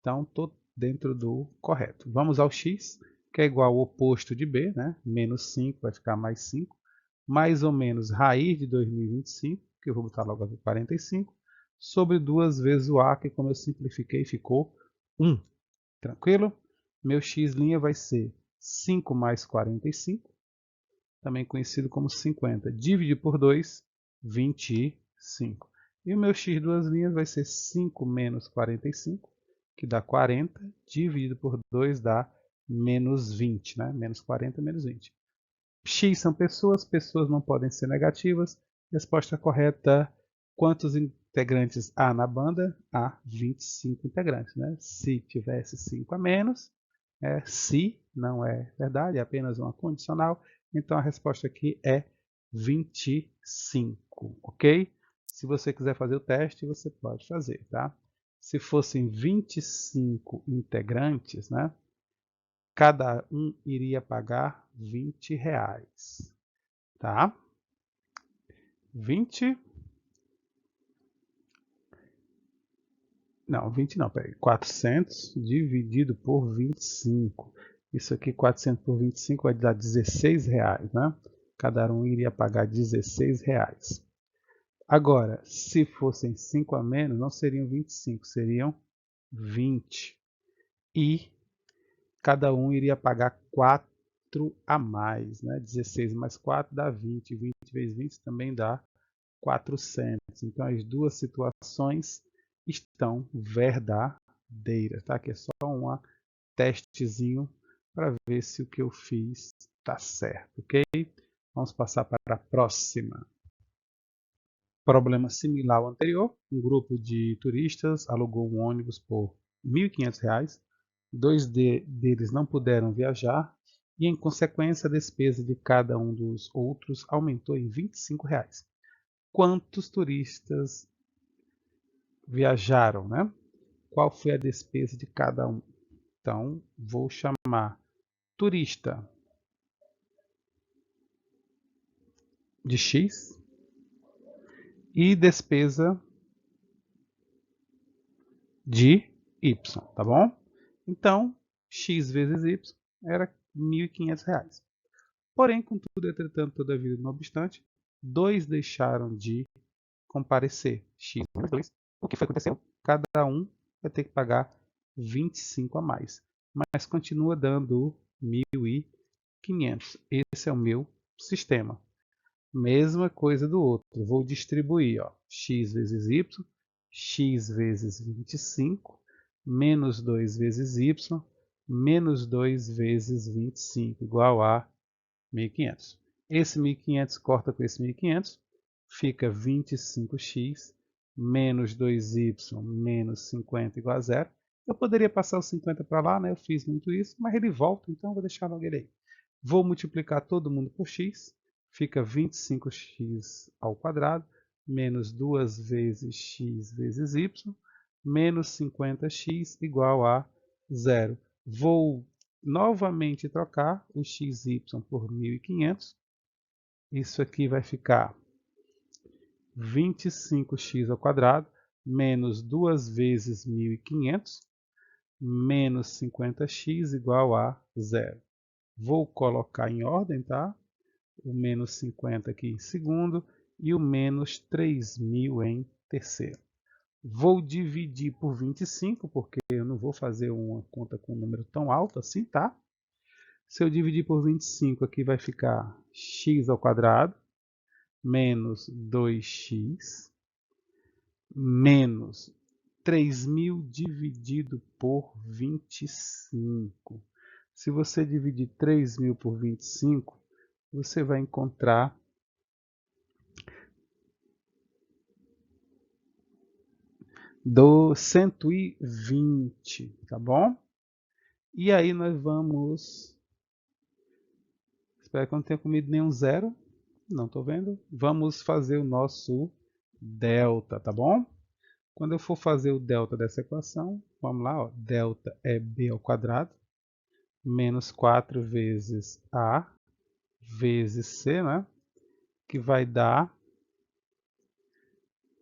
Então, estou dentro do correto. Vamos ao x, que é igual ao oposto de b, né? Menos 5 vai ficar mais 5, mais ou menos raiz de 2025, que eu vou botar logo aqui 45, sobre 2 vezes o a, que como eu simplifiquei ficou 1. Tranquilo? Meu x' vai ser 5 mais 45, também conhecido como 50, dividido por 2, 25. E o meu x duas linhas vai ser 5 menos 45, que dá 40, dividido por 2 dá menos 20, né? Menos 40, menos 20. X são pessoas, pessoas não podem ser negativas. Resposta correta, quantos integrantes há na banda? Há 25 integrantes, né? Se tivesse 5 a menos, se não é verdade, é apenas uma condicional, então a resposta aqui é 25, ok? Se você quiser fazer o teste, você pode fazer, tá? Se fossem 25 integrantes, né? Cada um iria pagar R$20, tá? 20... Não, 20 não, peraí. 400 dividido por 25. Isso aqui, 400 por 25 vai dar R$16, né? Cada um iria pagar R$16. Agora, se fossem 5 a menos, não seriam 25, seriam 20. E cada um iria pagar 4 a mais, né? 16 mais 4 dá 20. 20 vezes 20 também dá 400. Então, as duas situações estão verdadeiras, tá? Aqui é só um testezinho para ver se o que eu fiz está certo, ok? Vamos passar para a próxima. Problema similar ao anterior. Um grupo de turistas alugou um ônibus por R$1.500. Dois deles não puderam viajar e, em consequência, a despesa de cada um dos outros aumentou em R$25. Quantos turistas viajaram, né? Qual foi a despesa de cada um? Então, vou chamar turista de X e despesa de Y, tá bom? Então, X vezes Y era R$1.500. Porém, contudo, entretanto, todavia, não obstante, dois deixaram de comparecer, X mais 2. O que foi aconteceu? Cada um vai ter que pagar 25 a mais, mas continua dando 1.500. Esse é o meu sistema. Mesma coisa do outro. Vou distribuir, ó, x vezes y, x vezes 25, menos 2 vezes y, menos 2 vezes 25, igual a 1.500. Esse 1.500 corta com esse 1.500, fica 25x menos 2y menos 50 igual a zero. Eu poderia passar o 50 para lá, né? Eu fiz muito isso, mas ele volta, então eu vou deixar logo ele aí. Vou multiplicar todo mundo por x, fica 25x ao quadrado, menos 2 vezes x vezes y, menos 50x igual a zero. Vou novamente trocar o xy por 1.500. Isso aqui vai ficar 25x ao quadrado, menos 2 vezes 1.500, menos 50x igual a zero. Vou colocar em ordem, tá? O menos 50 aqui em segundo e o menos 3.000 em terceiro. Vou dividir por 25, porque eu não vou fazer uma conta com um número tão alto assim, tá? Se eu dividir por 25, aqui vai ficar x ao quadrado, menos 2x, menos 3.000 dividido por 25. Se você dividir 3.000 por 25, você vai encontrar do 120, tá bom? E aí nós vamos... Espero que eu não tenha comido nenhum zero. Não estou vendo. Vamos fazer o nosso delta, tá bom? Quando eu for fazer o delta dessa equação, vamos lá, ó, delta é b ao quadrado, menos 4 vezes a vezes c, né? Que vai dar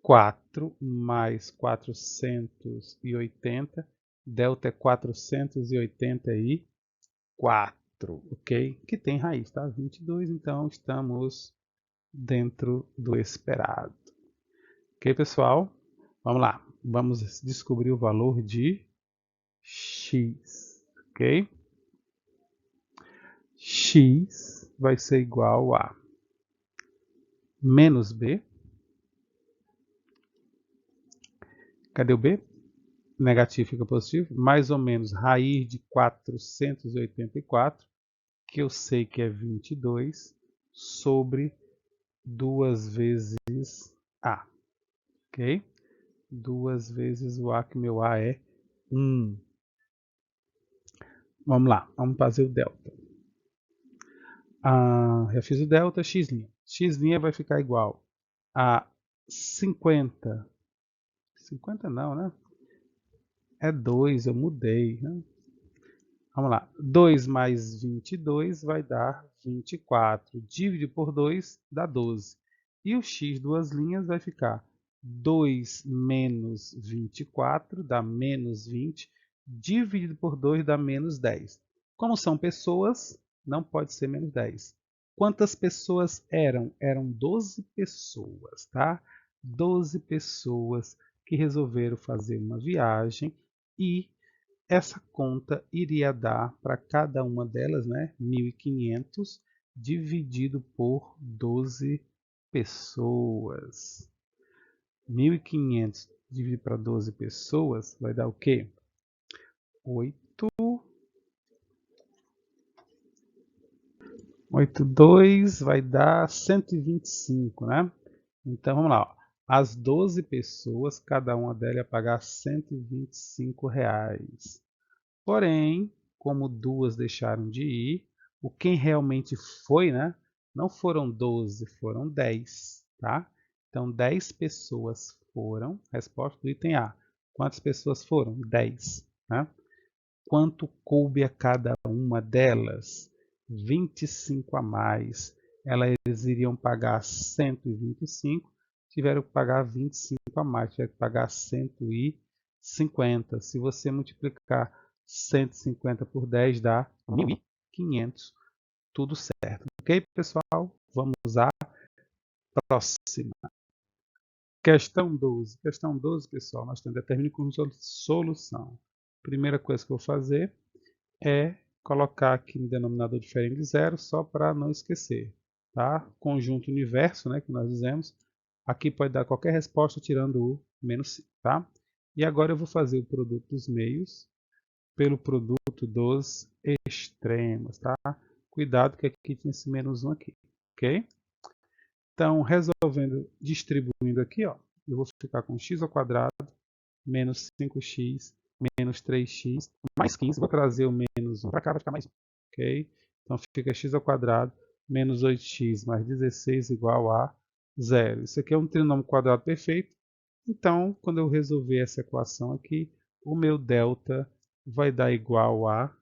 4 mais 480. Delta é 484, ok? Que tem raiz, tá? 22, então estamos dentro do esperado. Ok, pessoal? Vamos lá. Vamos descobrir o valor de x, ok? X vai ser igual a menos b. Cadê o b? Negativo fica positivo. Mais ou menos raiz de 484, que eu sei que é 22, sobre 2 vezes a. Ok? 2 vezes o a, que meu a é 1. Vamos lá, vamos fazer o delta. Já fiz o delta, x'. X' vai ficar igual a 50. 50 não, né? É 2, eu mudei, né? Vamos lá. 2 mais 22 vai dar 24. Dividido por 2 dá 12. E o x duas linhas vai ficar 2 menos 24 dá menos 20. Dividido por 2 dá menos 10. Como são pessoas, não pode ser menos 10. Quantas pessoas eram? Eram 12 pessoas, tá? 12 pessoas que resolveram fazer uma viagem e essa conta iria dar para cada uma delas, né, 1.500 dividido por 12 pessoas. 1.500 dividido para 12 pessoas vai dar o quê? 8. 8, 2 vai dar 125, né? Então vamos lá. Ó. As 12 pessoas, cada uma delas ia pagar R$125. Porém, como duas deixaram de ir, o quem realmente foi, né? Não foram 12, foram 10, tá? Então 10 pessoas foram. Resposta do item A. Quantas pessoas foram? 10, né? Quanto coube a cada uma delas? 25 a mais. Elas iriam pagar 125, tiveram que pagar 25 a mais, tiveram que pagar 150. Se você multiplicar 150 por 10 dá 1.500. Tudo certo. Ok, pessoal? Vamos à próxima. Questão 12. Questão 12, pessoal, nós temos determine como solução. Primeira coisa que eu vou fazer é colocar aqui no denominador diferente de zero, só para não esquecer. tá? Conjunto universo, né, que nós dizemos. Aqui pode dar qualquer resposta tirando o menos 5, tá? E agora eu vou fazer o produto dos meios pelo produto dos extremos, tá? Cuidado que aqui tem esse menos 1 aqui, ok? Então, resolvendo, distribuindo aqui, ó, eu vou ficar com x ao quadrado menos 5x menos 3x mais 15. Vou trazer o menos 1 para cá, vai ficar mais 1, ok? Então, fica x ao quadrado menos 8x mais 16 igual a 0. Isso aqui é um trinômio quadrado perfeito. Então, quando eu resolver essa equação aqui, o meu delta vai dar igual a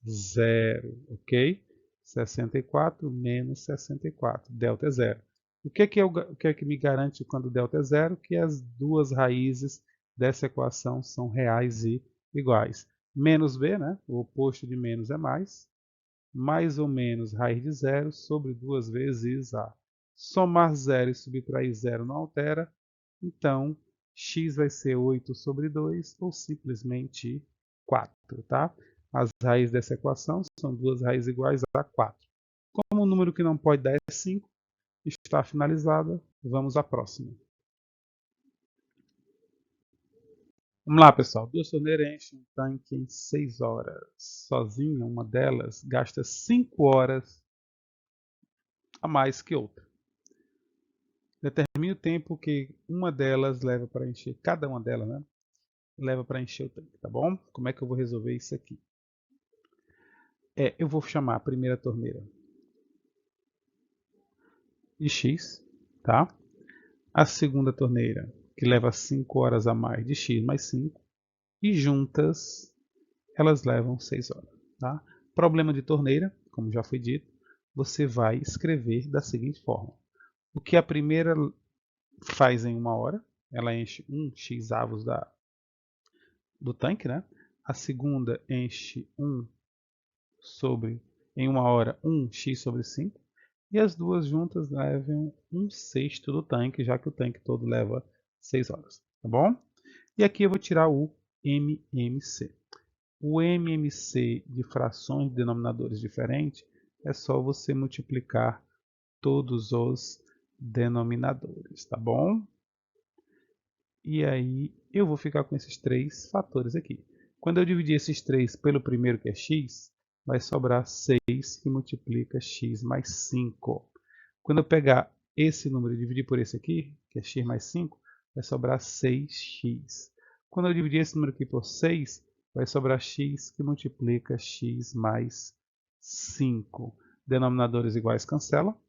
0, ok? 64 menos 64, delta é 0. O que é que me garante quando o delta é 0? Que as duas raízes dessa equação são reais e iguais. Menos b, né? O oposto de menos é mais ou menos raiz de 0 sobre 2 vezes a. Somar 0 e subtrair 0 não altera, então x vai ser 8 sobre 2 ou simplesmente 4, tá? As raízes dessa equação são duas raízes iguais a 4. Como o número que não pode dar é 5, está finalizada. Vamos à próxima. Vamos lá, pessoal. Duas torneiras enchem um tanque em 6 horas. Sozinha, uma delas gasta 5 horas a mais que outra. Determine o tempo que uma delas leva para encher, cada uma delas, né? Leva para encher o tanque, tá bom? Como é que eu vou resolver isso aqui? Eu vou chamar a primeira torneira de X, tá? A segunda torneira, que leva 5 horas a mais, de X mais 5. E juntas, elas levam 6 horas, tá? Problema de torneira, como já foi dito, você vai escrever da seguinte forma. O que a primeira faz em 1 hora, ela enche 1x avos do tanque, né? A segunda enche 1 sobre, em 1 hora, 1x sobre 5. E as duas juntas levam 1/6 do tanque, já que o tanque todo leva 6 horas, tá bom? E aqui eu vou tirar o MMC. O MMC de frações de denominadores diferentes é só você multiplicar todos os denominadores, tá bom? E aí eu vou ficar com esses três fatores aqui. Quando eu dividir esses três pelo primeiro, que é x, vai sobrar 6, que multiplica x mais 5. Quando eu pegar esse número e dividir por esse aqui, que é x mais 5, vai sobrar 6x. Quando eu dividir esse número aqui por 6, vai sobrar x, que multiplica x mais 5. Denominadores iguais cancela.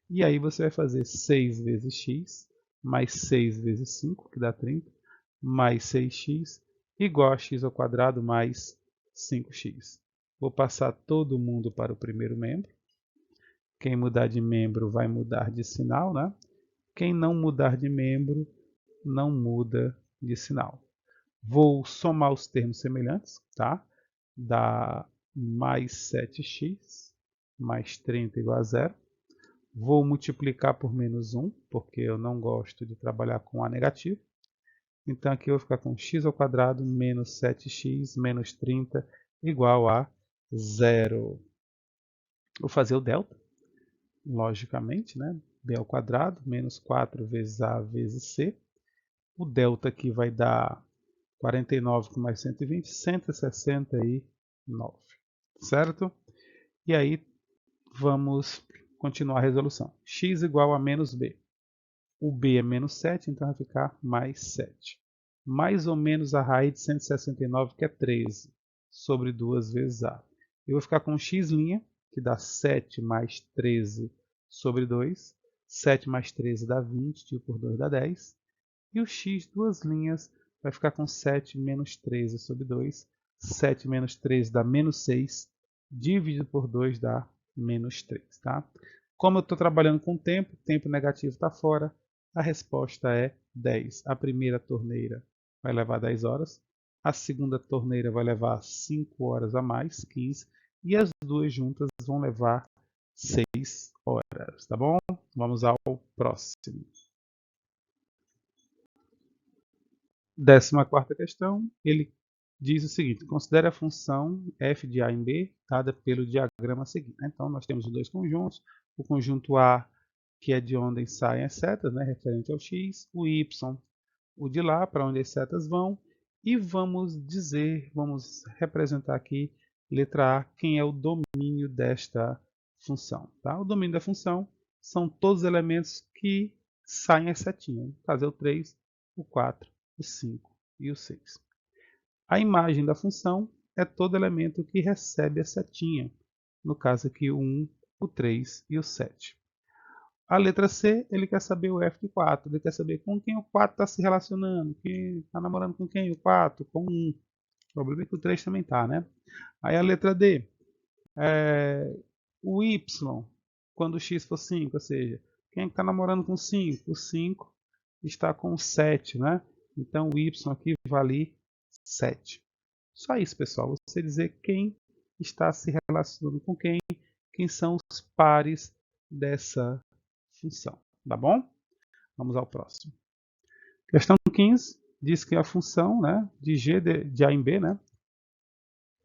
E aí você vai fazer 6 vezes x, mais 6 vezes 5, que dá 30, mais 6x, igual a x ao quadrado mais 5x. Vou passar todo mundo para o primeiro membro. Quem mudar de membro vai mudar de sinal, né? Quem não mudar de membro, não muda de sinal. Vou somar os termos semelhantes, tá? Dá mais 7x, mais 30 igual a 0. Vou multiplicar por menos 1, porque eu não gosto de trabalhar com A negativo. Então aqui eu vou ficar com x ao quadrado menos 7x menos 30 igual a 0. Vou fazer o delta, logicamente, né? B ao quadrado menos 4 vezes A vezes C. O delta aqui vai dar 49 com mais 120, 169, certo? E aí vamos continuar a resolução. X igual a menos B. O B é menos 7, então vai ficar mais 7. Mais ou menos a raiz de 169, que é 13, sobre 2 vezes A. Eu vou ficar com x', que dá 7 mais 13 sobre 2. 7 mais 13 dá 20, dividido por 2 dá 10. E o x, duas linhas, vai ficar com 7 menos 13 sobre 2. 7 menos 13 dá menos 6, dividido por 2 dá menos 3. Tá? Como eu estou trabalhando com tempo negativo está fora, a resposta é 10. A primeira torneira vai levar 10 horas, a segunda torneira vai levar 5 horas a mais, 15, e as duas juntas vão levar 6 horas, tá bom? Vamos ao próximo. 14ª questão, ele diz o seguinte: considere a função f de a em b dada pelo diagrama a seguir. Então, nós temos os dois conjuntos, o conjunto A, que é de onde saem as setas, né, referente ao x, o y, o de lá, para onde as setas vão, e vamos representar aqui, letra A, quem é o domínio desta função. Tá? O domínio da função são todos os elementos que saem as setinhas. No caso é o 3, o 4, o 5 e o 6. A imagem da função é todo elemento que recebe a setinha. No caso aqui o 1, o 3 e o 7. A letra C, ele quer saber o f de 4. Ele quer saber com quem o 4 está se relacionando. Quem está namorando com quem? O 4, com o 1. O problema é que o 3 também está, né? Aí a letra D, o y, quando o x for 5, ou seja, quem está namorando com 5? O 5 está com o 7, né? Então o y aqui vale 7. Só isso, pessoal. Você dizer quem está se relacionando com quem são os pares dessa função, tá bom? Vamos ao próximo. Questão 15 diz que a função, né, de g de a em b, né,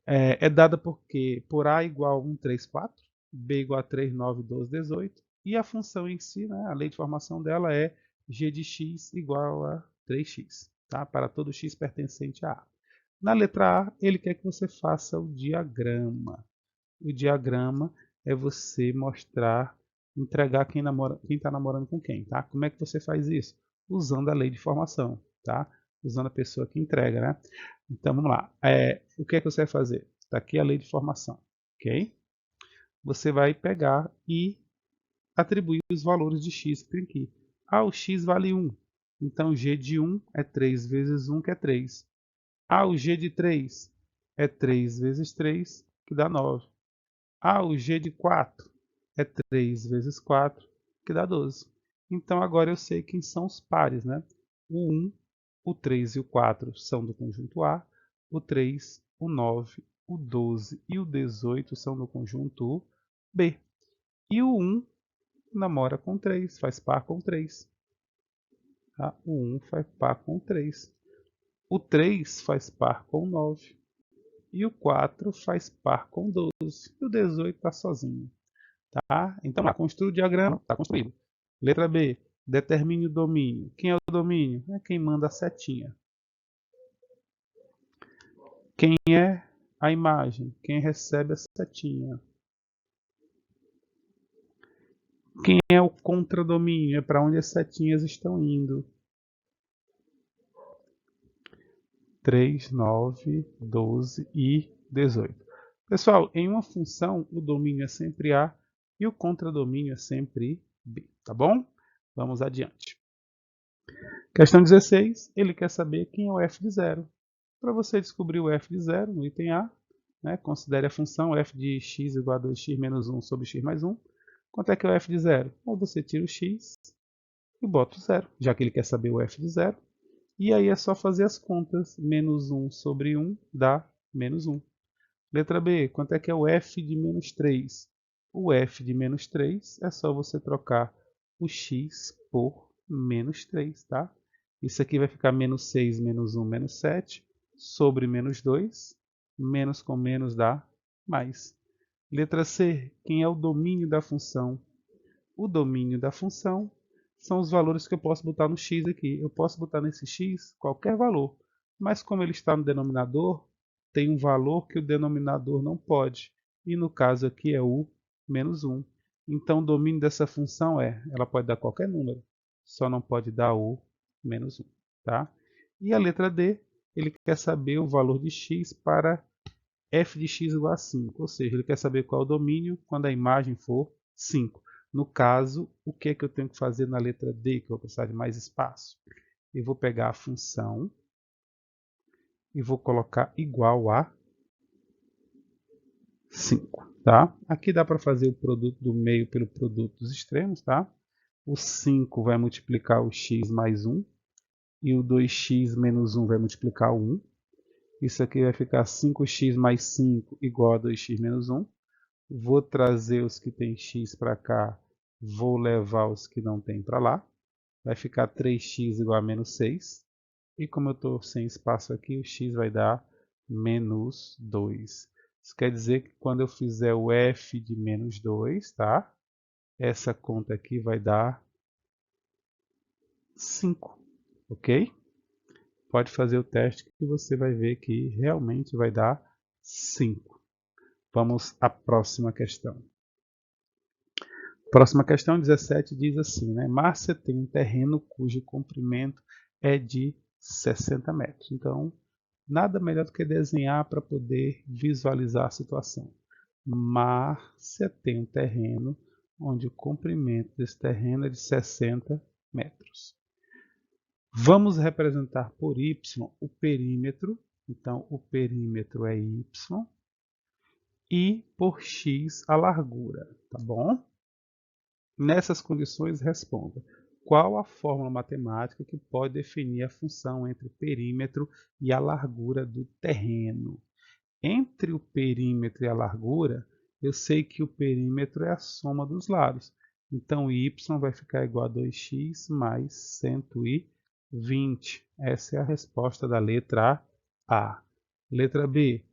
é dada por a igual a 1, 3, 4, b igual a 3, 9, 12, 18, e a função em si, né, a lei de formação dela é g de x igual a 3x, tá? Para todo x pertencente a A. Na letra A, ele quer que você faça o diagrama. O diagrama é você mostrar, entregar quem está namorando com quem, tá? Como é que você faz isso? Usando a lei de formação, tá? Usando a pessoa que entrega, né? Então, vamos lá. O que é que você vai fazer? Está aqui a lei de formação, ok? Você vai pegar e atribuir os valores de x que tem aqui. O x vale 1. Então, g de 1 é 3 vezes 1, que é 3. O g de 3 é 3 vezes 3, que dá 9. O g de 4 é 3 vezes 4, que dá 12. Então, agora eu sei quem são os pares, né? O 1, o 3 e o 4 são do conjunto A, o 3, o 9, o 12 e o 18 são do conjunto B. E o 1 namora com 3, faz par com 3. Tá? O 1 faz par com 3. O 3 faz par com 9. E o 4 faz par com 12. E o 18 está sozinho. Tá? Então, construa o diagrama. Está construído. Letra B. Determine o domínio. Quem é o domínio? É quem manda a setinha. Quem é a imagem? Quem recebe a setinha. Quem é o contradomínio? É para onde as setinhas estão indo. 3, 9, 12 e 18. Pessoal, em uma função, o domínio é sempre A e o contradomínio é sempre B, tá bom? Vamos adiante. Questão 16, ele quer saber quem é o f de 0. Para você descobrir o f de 0 no item A, né, considere a função f de x igual a 2x menos 1 sobre x mais 1. Quanto é que é o f de 0? Aí você tira o x e bota o 0, já que ele quer saber o f de 0. E aí é só fazer as contas. Menos 1 sobre 1 dá menos 1. Letra B, quanto é que é o f de menos 3? O f de menos 3 é só você trocar o x por menos 3, tá? Isso aqui vai ficar menos 6, menos 1, menos 7, sobre menos 2, menos com menos dá mais. Letra C, quem é o domínio da função? O domínio da função são os valores que eu posso botar no x aqui. Eu posso botar nesse x qualquer valor, mas como ele está no denominador, tem um valor que o denominador não pode. E no caso aqui é o menos 1. Então o domínio dessa função ela pode dar qualquer número, só não pode dar o menos 1. Tá? E a letra D, ele quer saber o valor de x para f de x igual a 5. Ou seja, ele quer saber qual é o domínio quando a imagem for 5. No caso, o que é que eu tenho que fazer na letra D, que eu vou precisar de mais espaço? Eu vou pegar a função e vou colocar igual a 5. Tá? Aqui dá para fazer o produto do meio pelo produto dos extremos. Tá? O 5 vai multiplicar o x mais 1. E o 2x menos 1 vai multiplicar o 1. Isso aqui vai ficar 5x mais 5 igual a 2x menos 1. Vou trazer os que tem x para cá, vou levar os que não tem para lá. Vai ficar 3x igual a menos 6. E como eu estou sem espaço aqui, o x vai dar menos 2. Isso quer dizer que quando eu fizer o f de menos 2, tá? essa conta aqui vai dar 5, ok? Pode fazer o teste que você vai ver que realmente vai dar 5. Vamos à próxima questão. Próxima questão 17 diz assim, né? Márcia tem um terreno cujo comprimento é de 60 metros. Então, nada melhor do que desenhar para poder visualizar a situação. Márcia tem um terreno onde o comprimento desse terreno é de 60 metros. Vamos representar por y o perímetro. Então, o perímetro é y e por x a largura, tá bom? Nessas condições, responda. Qual a fórmula matemática que pode definir a função entre o perímetro e a largura do terreno? Entre o perímetro e a largura, eu sei que o perímetro é a soma dos lados. Então, y vai ficar igual a 2x mais 120. Essa é a resposta da letra A. Letra B.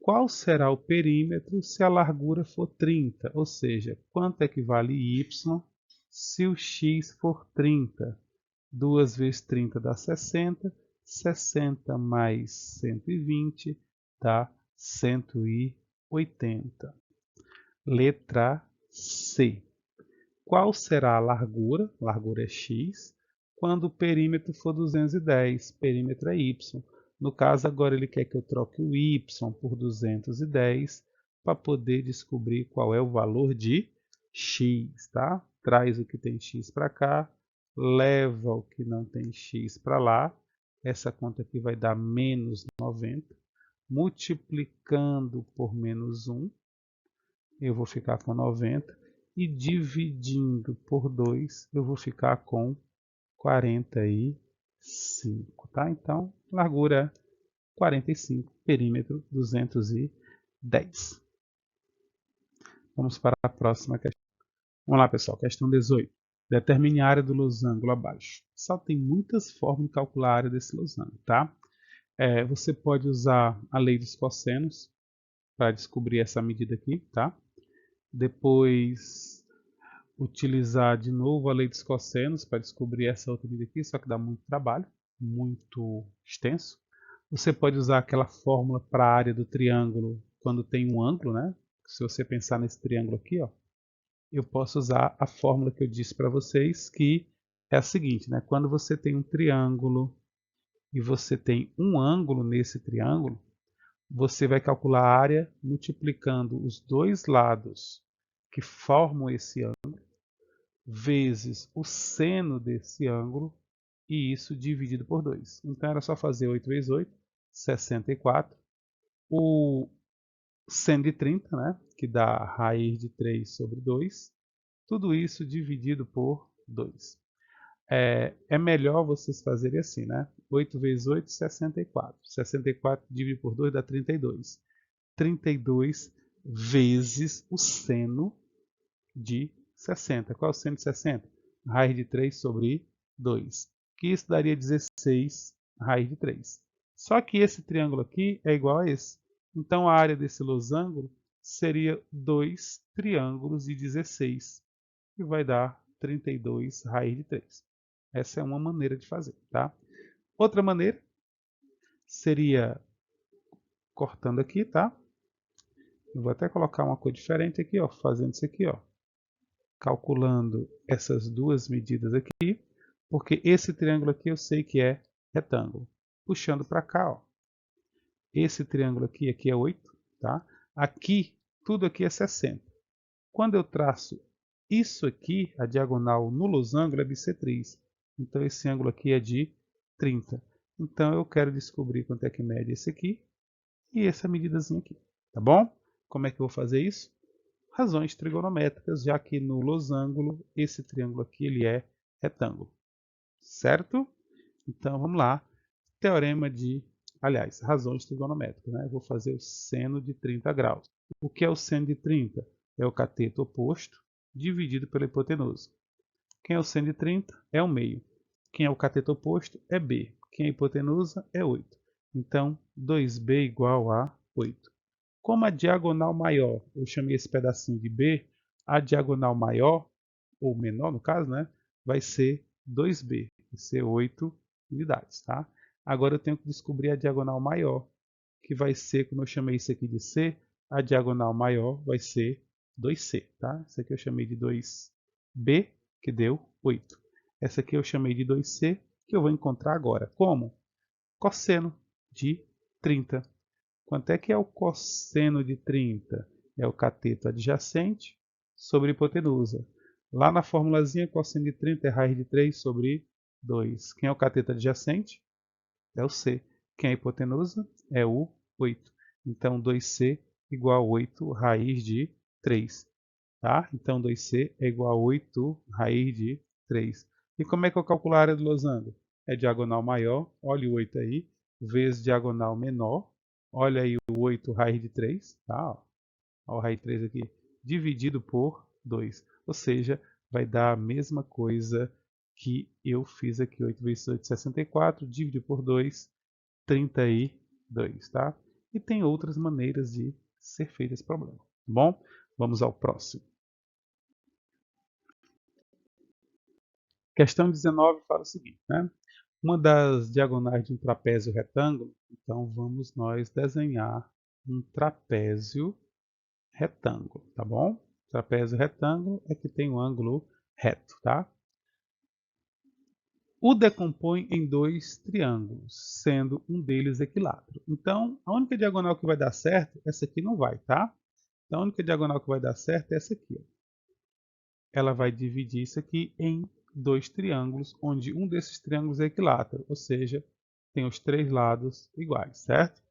Qual será o perímetro se a largura for 30? Ou seja, quanto equivale y se o x for 30? 2 vezes 30 dá 60. 60 mais 120 dá 180. Letra C. Qual será a largura? Largura é x. Quando o perímetro for 210, perímetro é y. No caso, agora ele quer que eu troque o y por 210 para poder descobrir qual é o valor de x, tá? Traz o que tem x para cá, leva o que não tem x para lá. Essa conta aqui vai dar menos 90. Multiplicando por menos 1, eu vou ficar com 90. E dividindo por 2, eu vou ficar com 45, tá? Então, largura 45, perímetro 210. Vamos para a próxima questão. Vamos lá, pessoal, questão 18. Determine a área do losango abaixo. Só tem muitas formas de calcular a área desse losango, tá? Você pode usar a lei dos cossenos para descobrir essa medida aqui, tá? Depois utilizar de novo a lei dos cossenos para descobrir essa outra medida aqui, só que dá muito trabalho, muito extenso. Você pode usar aquela fórmula para a área do triângulo quando tem um ângulo, né? Se você pensar nesse triângulo aqui, ó, eu posso usar a fórmula que eu disse para vocês, que é a seguinte, né? Quando você tem um triângulo e você tem um ângulo nesse triângulo, você vai calcular a área multiplicando os dois lados que formam esse ângulo vezes o seno desse ângulo e isso dividido por 2. Então era só fazer 8 vezes 8, 64. O seno de 30, né, que dá raiz de 3 sobre 2. Tudo isso dividido por 2. É melhor vocês fazerem assim, né? 8 vezes 8, 64. 64 dividido por 2 dá 32. 32 vezes o seno de 60. Qual é o seno de 60? Raiz de 3 sobre 2. Que isso daria 16 raiz de 3. Só que esse triângulo aqui é igual a esse. Então a área desse losango seria 2 triângulos de 16. Que vai dar 32 raiz de 3. Essa é uma maneira de fazer, tá? Outra maneira seria cortando aqui, tá? Eu vou até colocar uma cor diferente aqui, ó, fazendo isso aqui, ó. Calculando essas duas medidas aqui, porque esse triângulo aqui eu sei que é retângulo. Puxando para cá, ó. Esse triângulo aqui é 8, tá? Aqui, tudo aqui é 60. Quando eu traço isso aqui, a diagonal no losango é bissetriz. Então esse ângulo aqui é de 30. Então eu quero descobrir quanto é que mede esse aqui e essa medidazinha aqui, tá bom? Como é que eu vou fazer isso? Razões trigonométricas, já que no losango esse triângulo aqui ele é retângulo, certo? Então vamos lá, teorema de, aliás, razões trigonométricas, né? Eu vou fazer o seno de 30 graus. O que é o seno de 30? É o cateto oposto dividido pela hipotenusa. Quem é o seno de 30? É o meio. Quem é o cateto oposto? É b. Quem é a hipotenusa? É 8. Então, 2b igual a 8. Como a diagonal maior, eu chamei esse pedacinho de B, a diagonal maior ou menor no caso, né, vai ser 2b, vai ser 8 unidades. Tá? Agora eu tenho que descobrir a diagonal maior, que vai ser, como eu chamei isso aqui de C, a diagonal maior vai ser 2C. Tá? Isso aqui eu chamei de 2B, que deu 8. Essa aqui eu chamei de 2C, que eu vou encontrar agora. Como? Cosseno de 30. Quanto é que é o cosseno de 30? É o cateto adjacente sobre hipotenusa. Lá na formulazinha, cosseno de 30 é raiz de 3 sobre 2. Quem é o cateto adjacente? É o C. Quem é a hipotenusa? É o 8. Então, 2C igual a 8 raiz de 3. Tá? Então, 2C é igual a 8 raiz de 3. E como é que eu calculo a área do losango? É diagonal maior, olha o 8 aí, vezes diagonal menor, olha aí o 8 raiz de 3, tá? Ó, o raiz de 3 aqui, dividido por 2. Ou seja, vai dar a mesma coisa que eu fiz aqui, 8 vezes 8, 64, dividido por 2, 32, tá? E tem outras maneiras de ser feito esse problema, tá bom? Vamos ao próximo. Questão 19 fala o seguinte, né? Uma das diagonais de um trapézio retângulo, então vamos nós desenhar um trapézio retângulo, tá bom? Trapézio retângulo é que tem um ângulo reto, tá? O decompõe em dois triângulos, sendo um deles equilátero. Então, a única diagonal que vai dar certo, essa aqui não vai, tá? Então, a única diagonal que vai dar certo é essa aqui, ó. Ela vai dividir isso aqui em dois triângulos, onde um desses triângulos é equilátero, ou seja, tem os três lados iguais, certo?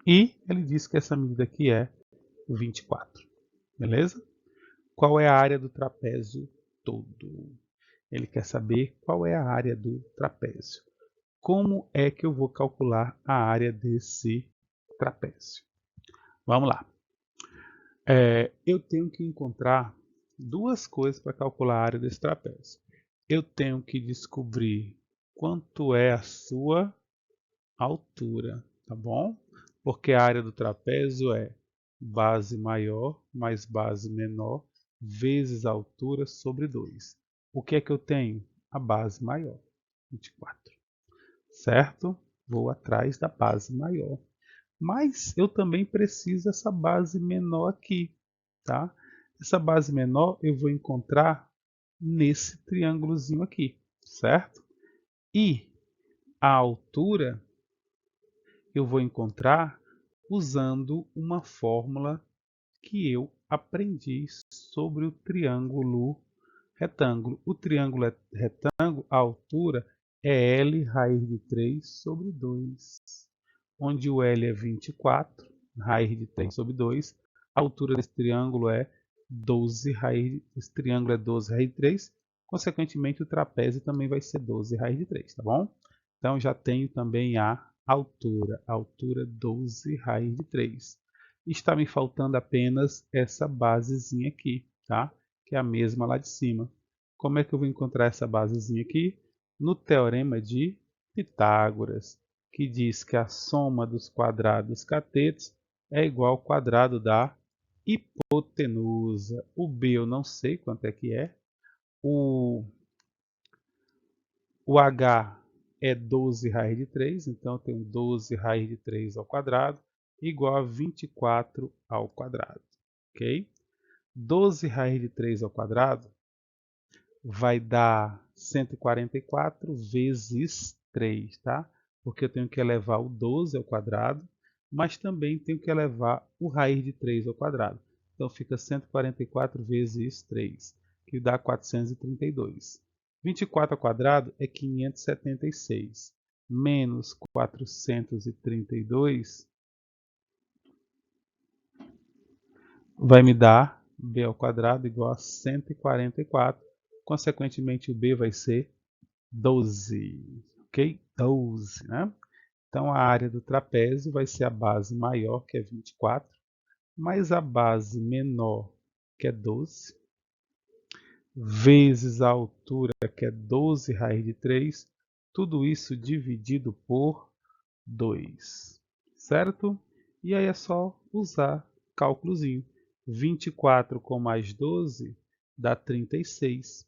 E ele diz que essa medida aqui é 24, beleza? Qual é a área do trapézio todo? Ele quer saber qual é a área do trapézio. Como é que eu vou calcular a área desse trapézio? Vamos lá. Eu tenho que encontrar duas coisas para calcular a área desse trapézio. Eu tenho que descobrir quanto é a sua altura, tá bom? Porque a área do trapézio é base maior mais base menor vezes a altura sobre 2. O que é que eu tenho? A base maior, 24. Certo? Vou atrás da base maior. Mas eu também preciso dessa base menor aqui, tá? Essa base menor eu vou encontrar nesse triângulozinho aqui, certo? E a altura eu vou encontrar usando uma fórmula que eu aprendi sobre o triângulo retângulo. O triângulo retângulo, a altura é L raiz de 3 sobre 2, onde o L é 24, raiz de 3 sobre 2. A altura desse triângulo é 12 raiz, esse triângulo é 12 raiz de 3, consequentemente o trapézio também vai ser 12 raiz de 3, tá bom? Então já tenho também a altura 12 raiz de 3. Está me faltando apenas essa basezinha aqui, tá? Que é a mesma lá de cima. Como é que eu vou encontrar essa basezinha aqui? No teorema de Pitágoras, que diz que a soma dos quadrados catetos é igual ao quadrado da hipotenusa. O B eu não sei quanto é que é. O H é 12 raiz de 3, então eu tenho 12 raiz de 3 ao quadrado igual a 24 ao quadrado. Ok? 12 raiz de 3 ao quadrado vai dar 144 vezes 3, tá? Porque eu tenho que elevar o 12 ao quadrado, mas também tenho que elevar o raiz de 3 ao quadrado. Então fica 144 vezes 3, que dá 432. 24 ao quadrado é 576, menos 432 vai me dar b ao quadrado igual a 144. Consequentemente, o b vai ser 12, ok? 12, né? Então, a área do trapézio vai ser a base maior, que é 24, mais a base menor, que é 12, vezes a altura, que é 12 raiz de 3, tudo isso dividido por 2, certo? E aí é só usar cálculozinho. 24 com mais 12 dá 36.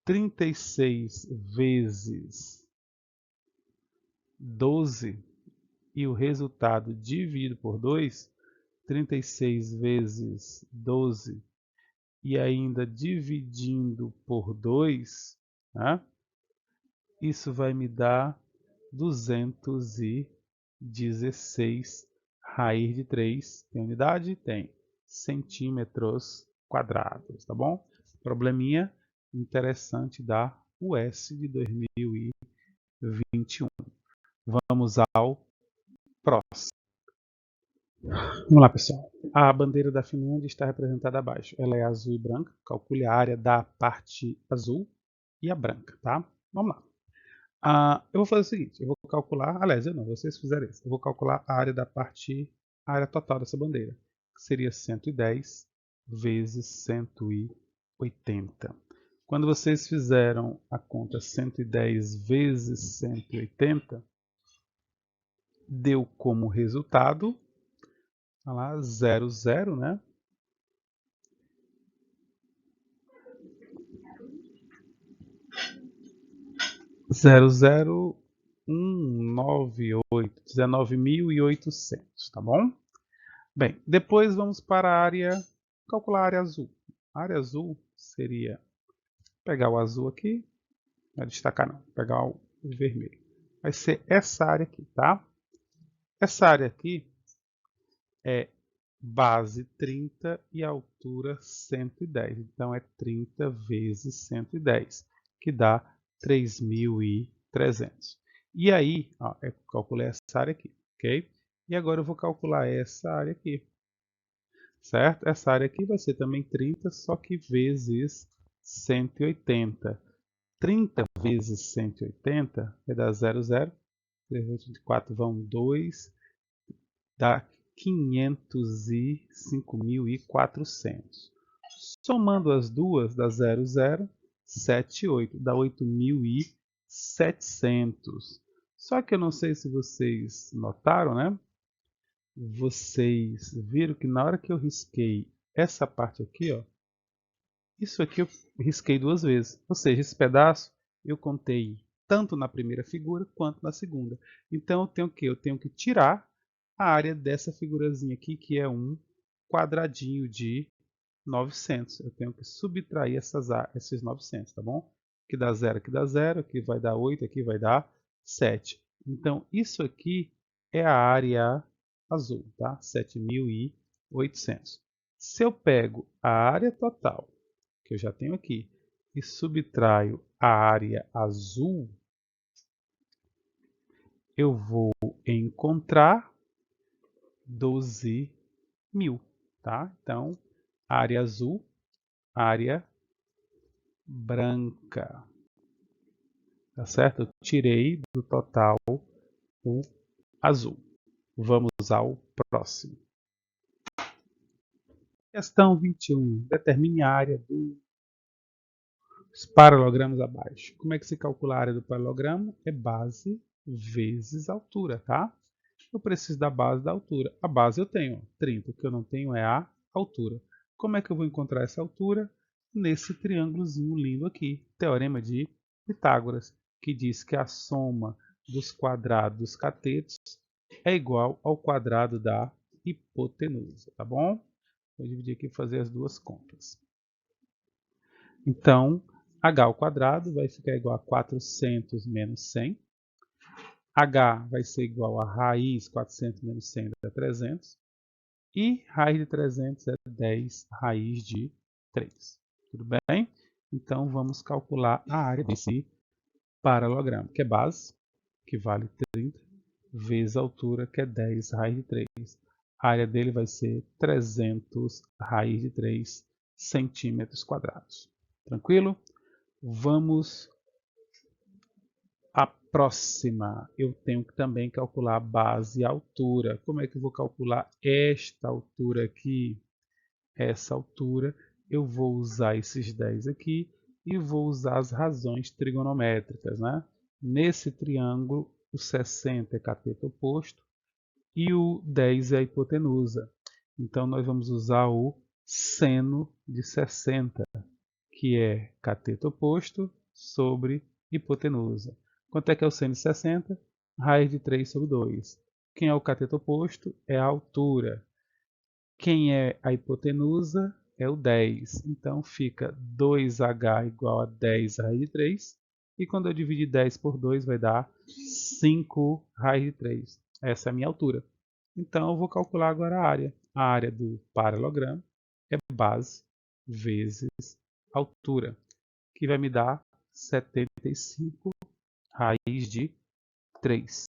36 vezes 12 e o resultado dividido por 2, 36 vezes 12 e ainda dividindo por 2, né? Isso vai me dar 216 raiz de 3. Tem unidade? Tem. Centímetros quadrados, tá bom? Probleminha interessante da US de 2021. Vamos ao próximo. Vamos lá, pessoal. A bandeira da Finlândia está representada abaixo. Ela é azul e branca. Calcule a área da parte azul e a branca, tá? Vamos lá. Eu vou fazer o seguinte, eu vou calcular, aliás, eu não, vocês fizeram isso. Eu vou calcular a área a área total dessa bandeira, que seria 110 vezes 180. Quando vocês fizeram a conta 110 vezes 180, deu como resultado, olha lá, 00, né? 00198, 19.800, tá bom? Bem, depois vamos para a área, calcular a área azul. A área azul seria, pegar o azul aqui, não vai destacar não, pegar o vermelho. Vai ser essa área aqui, tá? Essa área aqui é base 30 e altura 110. Então é 30 vezes 110, que dá 3.300. E aí, ó, eu calculei essa área aqui, ok? E agora eu vou calcular essa área aqui, certo? Essa área aqui vai ser também 30, só que vezes 180. 30 vezes 180 vai dar 00. 324 vão 2, dá 505.400. Somando as duas dá 0078, dá 8.700. Só que eu não sei se vocês notaram, né? Vocês viram que na hora que eu risquei essa parte aqui, ó, isso aqui eu risquei duas vezes. Ou seja, esse pedaço eu contei tanto na primeira figura quanto na segunda. Então eu tenho que tirar a área dessa figurazinha aqui, que é um quadradinho de 900. Eu tenho que subtrair esses 900, tá bom? Aqui dá 0, aqui dá 0, aqui vai dar 8, aqui vai dar 7. Então isso aqui é a área azul, tá? 7.800. Se eu pego a área total, que eu já tenho aqui, e subtraio a área azul, eu vou encontrar 12.000, tá? Então, área azul, área branca, tá certo? Eu tirei do total o azul. Vamos ao próximo. Questão 21. Determine a área dos paralelogramas abaixo. Como é que se calcula a área do paralelogramo? É base vezes altura, tá? Eu preciso da base da altura. A base eu tenho, 30. O que eu não tenho é a altura. Como é que eu vou encontrar essa altura? Nesse triângulozinho lindo aqui, Teorema de Pitágoras, que diz que a soma dos quadrados dos catetos é igual ao quadrado da hipotenusa, tá bom? Vou dividir aqui e fazer as duas contas. Então, h ao quadrado vai ficar igual a 400 menos 100. H vai ser igual a raiz 400 menos 100 dá 300. E raiz de 300 é 10 raiz de 3. Tudo bem? Então, vamos calcular a área desse paralelogramo, que é base, que vale 30, vezes a altura, que é 10 raiz de 3. A área dele vai ser 300 raiz de 3 centímetros quadrados. Tranquilo? Vamos à próxima. Eu tenho que também calcular a base e a altura. Como é que eu vou calcular esta altura aqui? Essa altura, eu vou usar esses 10 aqui e vou usar as razões trigonométricas, né? Nesse triângulo, o 60 é cateto oposto e o 10 é a hipotenusa. Então, nós vamos usar o seno de 60, que é cateto oposto sobre hipotenusa. Quanto é que é o seno de 60? Raiz de 3 sobre 2. Quem é o cateto oposto? É a altura. Quem é a hipotenusa? É o 10. Então, fica 2h igual a 10 raiz de 3. E quando eu dividir 10 por 2, vai dar 5 raiz de 3. Essa é a minha altura. Então, eu vou calcular agora a área. A área do paralelogramo é base vezes altura, que vai me dar 75 raiz de 3.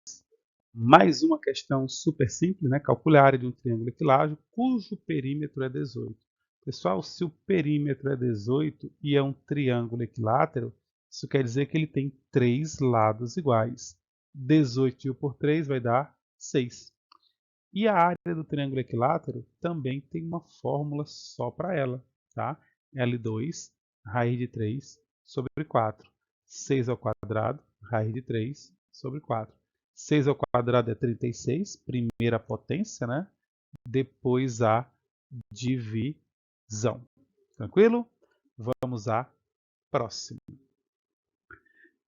Mais uma questão super simples, né? Calcule a área de um triângulo equilátero cujo perímetro é 18. Pessoal, se o perímetro é 18 e é um triângulo equilátero, isso quer dizer que ele tem 3 lados iguais. 18 dividido por 3 vai dar 6. E a área do triângulo equilátero também tem uma fórmula só para ela, tá? L2 raiz de 3 sobre 4. 6 ao quadrado, raiz de 3 sobre 4. 6 ao quadrado é 36, primeira potência, né? Depois a divisão. Tranquilo? Vamos à próxima.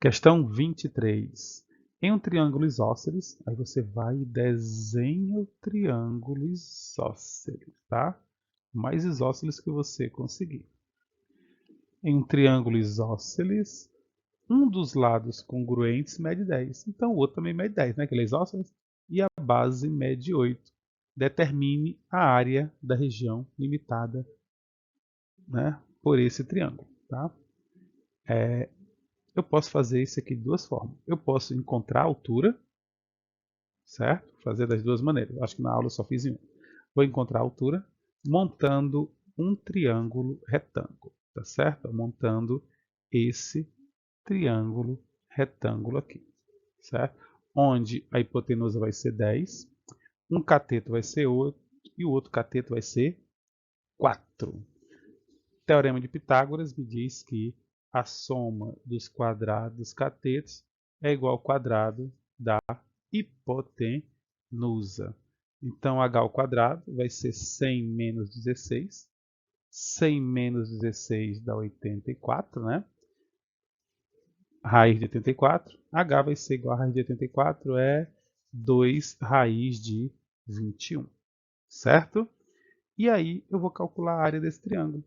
Questão 23. Em um triângulo isósceles, aí você vai e desenha o triângulo isósceles, tá? Mais isósceles que você conseguir. Em um triângulo isósceles, um dos lados congruentes mede 10. Então o outro também mede 10, né? Que ele é isósceles. E a base mede 8. Determine a área da região limitada, né, por esse triângulo, tá? Eu posso fazer isso aqui de duas formas. Eu posso encontrar a altura, certo? Fazer das duas maneiras. Acho que na aula eu só fiz em uma. Vou encontrar a altura montando um triângulo retângulo, tá certo? Montando esse triângulo retângulo aqui, certo? Onde a hipotenusa vai ser 10, um cateto vai ser 8 e o outro cateto vai ser 4. Teorema de Pitágoras me diz que a soma dos quadrados catetos é igual ao quadrado da hipotenusa. Então, h ao quadrado vai ser 100 menos 16. 100 menos 16 dá 84, né? Raiz de 84. H vai ser igual a raiz de 84, é 2 raiz de 21, certo? E aí eu vou calcular a área desse triângulo.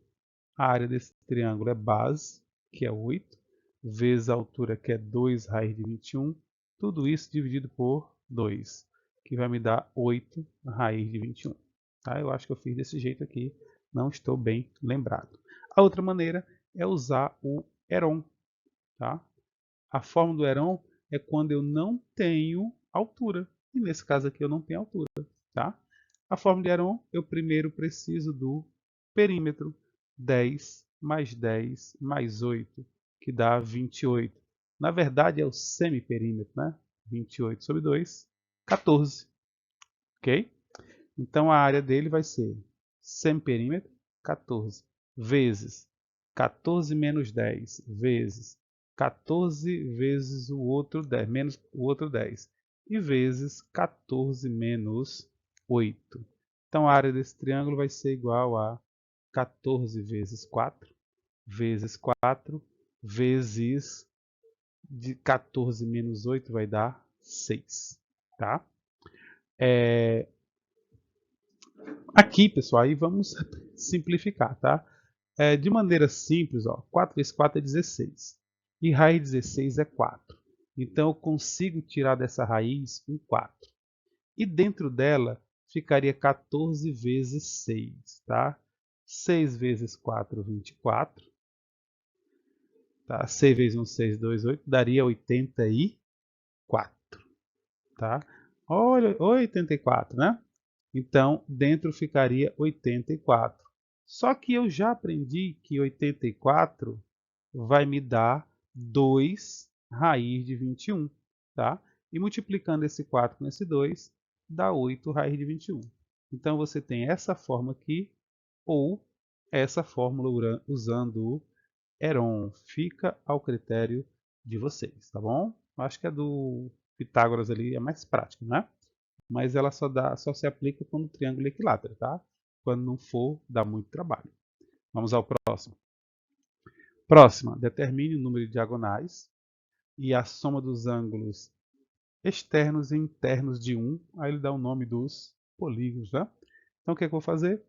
A área desse triângulo é base, que é 8, vezes a altura, que é 2 raiz de 21. Tudo isso dividido por 2, que vai me dar 8 raiz de 21. Tá? Eu acho que eu fiz desse jeito aqui, não estou bem lembrado. A outra maneira é usar o Heron. Tá? A fórmula do Heron é quando eu não tenho altura. E nesse caso aqui eu não tenho altura. Tá? A fórmula de Heron, eu primeiro preciso do perímetro. 10 mais 10 mais 8, que dá 28. Na verdade é o semiperímetro, né? 28 sobre 2, 14. Ok? Então a área dele vai ser semiperímetro, 14, vezes 14 menos 10, vezes 14 vezes o outro 10, menos o outro 10, e vezes 14 menos 8. Então a área desse triângulo vai ser igual a 14 vezes 4, vezes 4, vezes de 14 menos 8 vai dar 6. Tá? Aqui, pessoal, aí vamos simplificar, tá? De maneira simples, ó, 4 vezes 4 é 16. E raiz de 16 é 4. Então, eu consigo tirar dessa raiz um 4. E dentro dela ficaria 14 vezes 6, tá? 6 vezes 4, 24. Tá? 6 vezes 1, 6, 2, 8. Daria 84. Tá? Olha, 84, né? Então, dentro ficaria 84. Só que eu já aprendi que 84 vai me dar 2 raiz de 21. Tá? E multiplicando esse 4 com esse 2, dá 8 raiz de 21. Então, você tem essa forma aqui ou essa fórmula usando o Heron. Fica ao critério de vocês, tá bom? Acho que a do Pitágoras ali é mais prática, né? Mas ela só se aplica quando o triângulo é equilátero, tá? Quando não for, dá muito trabalho. Vamos ao próximo. Próxima, determine o número de diagonais e a soma dos ângulos externos e internos de um. Aí ele dá o nome dos polígonos, né? Então o que eu vou fazer?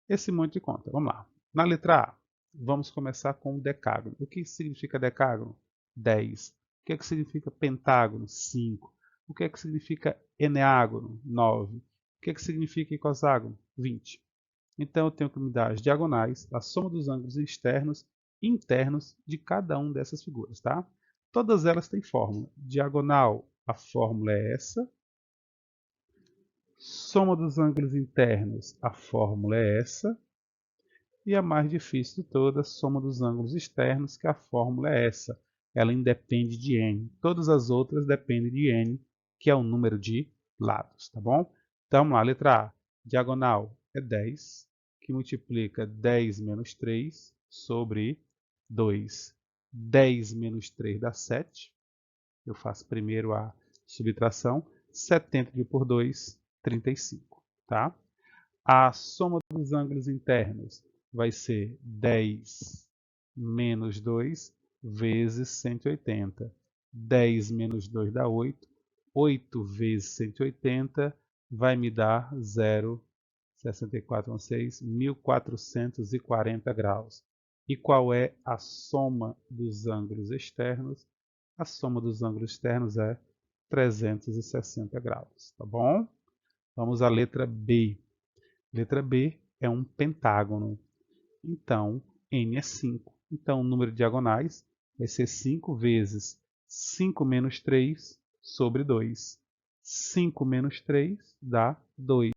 Esse monte de conta. Vamos lá. Na letra A, vamos começar com o decágono. O que significa decágono? 10. O que significa pentágono? 5. O que significa eneágono? 9. O que significa icoságono? 20. Então eu tenho que me dar as diagonais, a soma dos ângulos externos e internos de cada uma dessas figuras, tá? Todas elas têm fórmula. Diagonal, a fórmula é essa. Soma dos ângulos internos, a fórmula é essa. E a mais difícil de todas, soma dos ângulos externos, que a fórmula é essa. Ela independe de n. Todas as outras dependem de n, que é o número de lados, tá bom? Então, vamos lá, letra A. Diagonal é 10, que multiplica 10 menos 3 sobre 2. 10 menos 3 dá 7. Eu faço primeiro a subtração. 70 dividido por 2, 35. Tá? A soma dos ângulos internos vai ser 10 menos 2 vezes 180. 10 menos 2 dá 8. 8 vezes 180 vai me dar 0,6416, 1440 graus. E qual é a soma dos ângulos externos? A soma dos ângulos externos é 360 graus, tá bom? Vamos à letra B. Letra B é um pentágono. Então, n é 5. Então, o número de diagonais vai ser 5 vezes 5 menos 3 sobre 2. 5 menos 3 dá 2.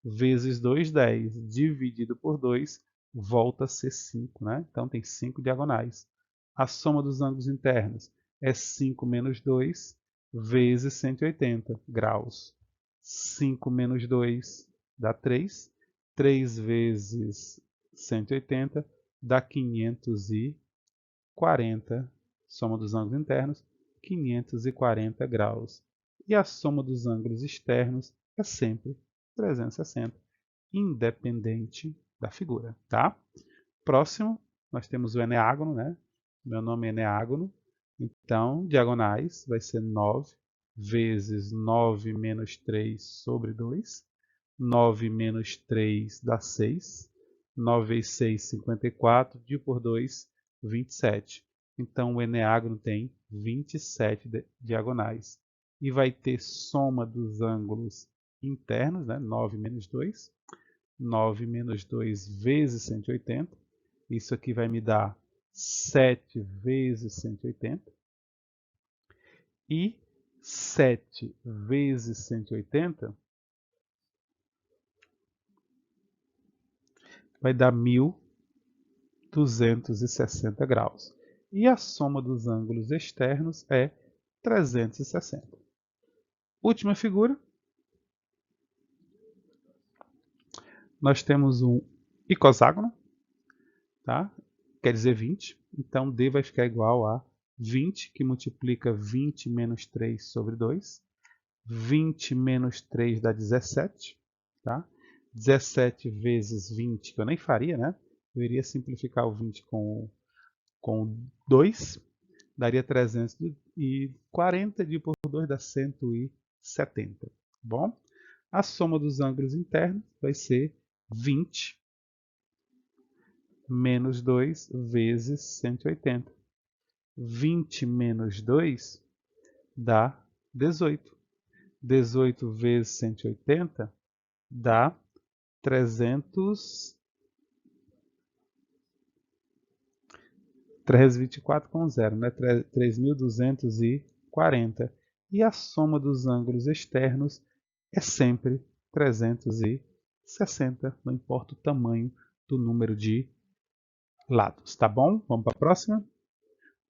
Vezes 2, 10. Dividido por 2, volta a ser 5. Né? Então, tem 5 diagonais. A soma dos ângulos internos é 5 menos 2 vezes 180 graus. 5 menos 2 dá 3. 3 vezes 180 dá 540. Soma dos ângulos internos, 540 graus. E a soma dos ângulos externos é sempre 360, independente da figura. Tá? Próximo, nós temos o eneágono, né? Meu nome é eneágono. Então, diagonais vai ser 9 vezes 9 menos 3 sobre 2. 9 menos 3 dá 6. 9 vezes 6, 54. Dividido por 2, 27. Então, o eneágono tem 27 diagonais. E vai ter soma dos ângulos internos, né? 9 menos 2. 9 menos 2 vezes 180. Isso aqui vai me dar 7 vezes 180. E 7 vezes 180 vai dar 1260 graus. E a soma dos ângulos externos é 360. Última figura. Nós temos um icoságono, tá? Quer dizer 20. Então, D vai ficar igual a 20, que multiplica 20 menos 3 sobre 2. 20 menos 3 dá 17. Tá? 17 vezes 20, que eu nem faria, né? Eu iria simplificar o 20 com 2, daria 340, dividido por 2 dá 170. Bom, a soma dos ângulos internos vai ser 20 menos 2 vezes 180. 20 menos 2 dá 18. 18 vezes 180 dá 324 com 0, né? 3.240. E a soma dos ângulos externos é sempre 360, não importa o tamanho do número de lados, tá bom? Vamos para a próxima?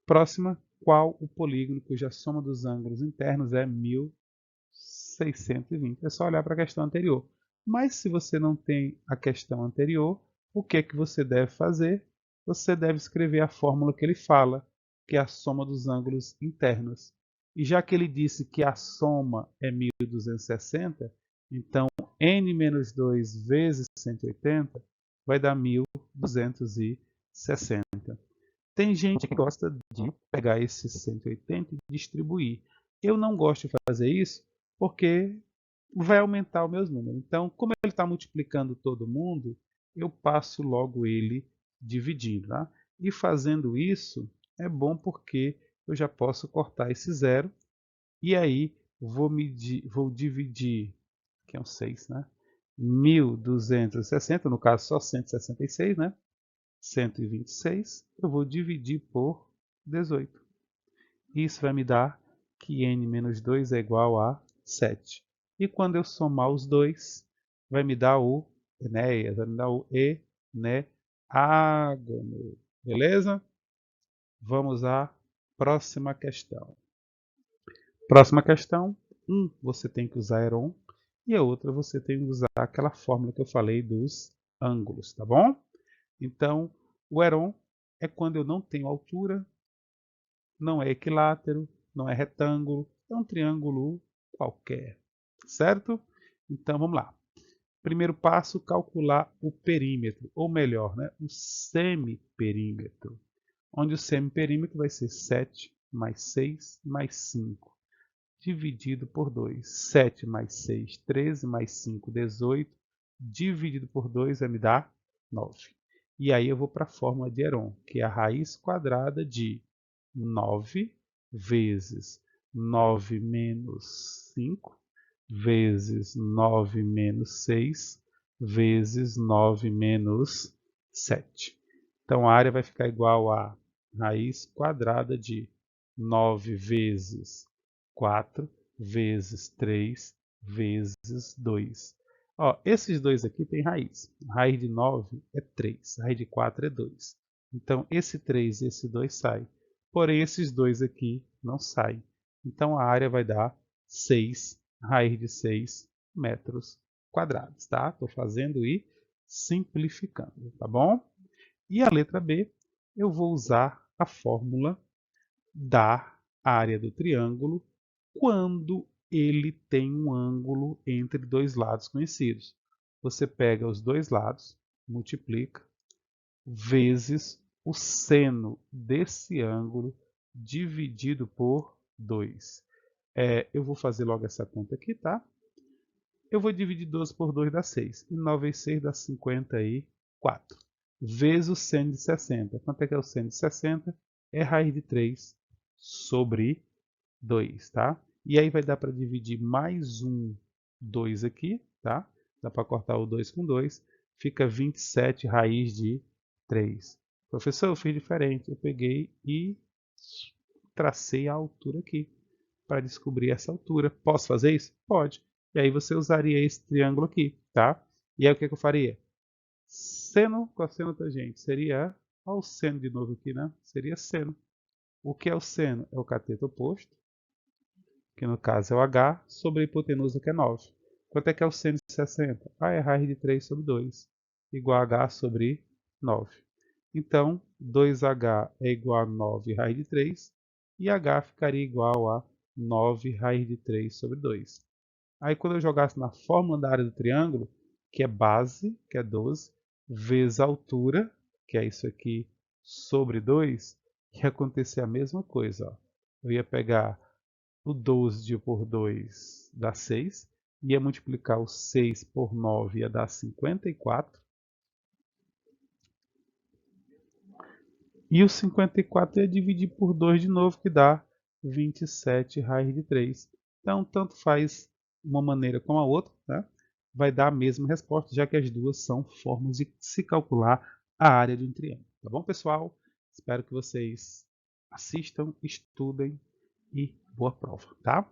Próxima, qual o polígono cuja soma dos ângulos internos é 1620? É só olhar para a questão anterior. Mas se você não tem a questão anterior, o que é que você deve fazer? Você deve escrever a fórmula que ele fala, que é a soma dos ângulos internos. E já que ele disse que a soma é 1260, Então, n menos 2 vezes 180 vai dar 1.260. Tem gente que gosta de pegar esse 180 e distribuir. Eu não gosto de fazer isso porque vai aumentar os meus números. Então, como ele está multiplicando todo mundo, eu passo logo ele dividindo. Tá? E fazendo isso é bom porque eu já posso cortar esse zero e aí vou dividir, que é um 6, né? 1.260, no caso só 166, né? 126, eu vou dividir por 18. Isso vai me dar que n menos 2 é igual a 7. E quando eu somar os dois, vai me dar o Enéas, vai me dar o Enéágono. Beleza? Vamos à próxima questão. Próxima questão, você tem que usar Heron e a outra você tem que usar aquela fórmula que eu falei dos ângulos, tá bom? Então, o Heron é quando eu não tenho altura, não é equilátero, não é retângulo, é um triângulo qualquer, certo? Então, vamos lá. Primeiro passo, calcular o perímetro, ou melhor, né, o semiperímetro, onde o semiperímetro vai ser 7 mais 6 mais 5, dividido por 2. 7 mais 6, 13, mais 5, 18, dividido por 2 vai me dar 9. E aí eu vou para a fórmula de Heron, que é a raiz quadrada de 9 vezes 9 menos 5 vezes 9 menos 6 vezes 9 menos 7. Então a área vai ficar igual a raiz quadrada de 9 vezes 4 vezes 3 vezes 2. Ó, esses dois aqui têm raiz. A raiz de 9 é 3, a raiz de 4 é 2. Então esse 3 e esse 2 saem. Porém, esses dois aqui não saem. Então a área vai dar 6, raiz de 6 metros quadrados. Tá? Estou fazendo e simplificando, tá bom? E a letra B, eu vou usar a fórmula da área do triângulo quando ele tem um ângulo entre dois lados conhecidos. Você pega os dois lados, multiplica, vezes o seno desse ângulo dividido por 2. Eu vou fazer logo essa conta aqui, tá? Eu vou dividir 12 por 2 dá 6. E 9 vezes 6 dá 54. Vezes o seno de 60. Quanto é que é o seno de 60? É raiz de 3 sobre 2, tá? E aí vai dar para dividir mais um 2 aqui, tá? Dá para cortar o 2 com 2. Fica 27 raiz de 3. Professor, eu fiz diferente. Eu peguei e tracei a altura aqui para descobrir essa altura. Posso fazer isso? Pode. E aí você usaria esse triângulo aqui, tá? E aí o que eu faria? Seno, cosseno, tangente. Seria, olha o seno de novo aqui, né? Seria seno. O que é o seno? É o cateto oposto, que no caso é o H, sobre a hipotenusa, que é 9. Quanto é que é o seno de 60? É raiz de 3 sobre 2, igual a H sobre 9. Então, 2H é igual a 9 raiz de 3, e H ficaria igual a 9 raiz de 3 sobre 2. Aí quando eu jogasse na fórmula da área do triângulo, que é base, que é 12, vezes a altura, que é isso aqui, sobre 2, ia acontecer a mesma coisa. Ó. Eu ia pegar o 12 por 2 dá 6, ia multiplicar o 6 por 9 ia dar 54, e o 54 ia dividir por 2 de novo, que dá 27 raiz de 3. Então, tanto faz uma maneira como a outra, né? Vai dar a mesma resposta, já que as duas são formas de se calcular a área de um triângulo. Tá bom, pessoal? Espero que vocês assistam, estudem e boa prova, tá?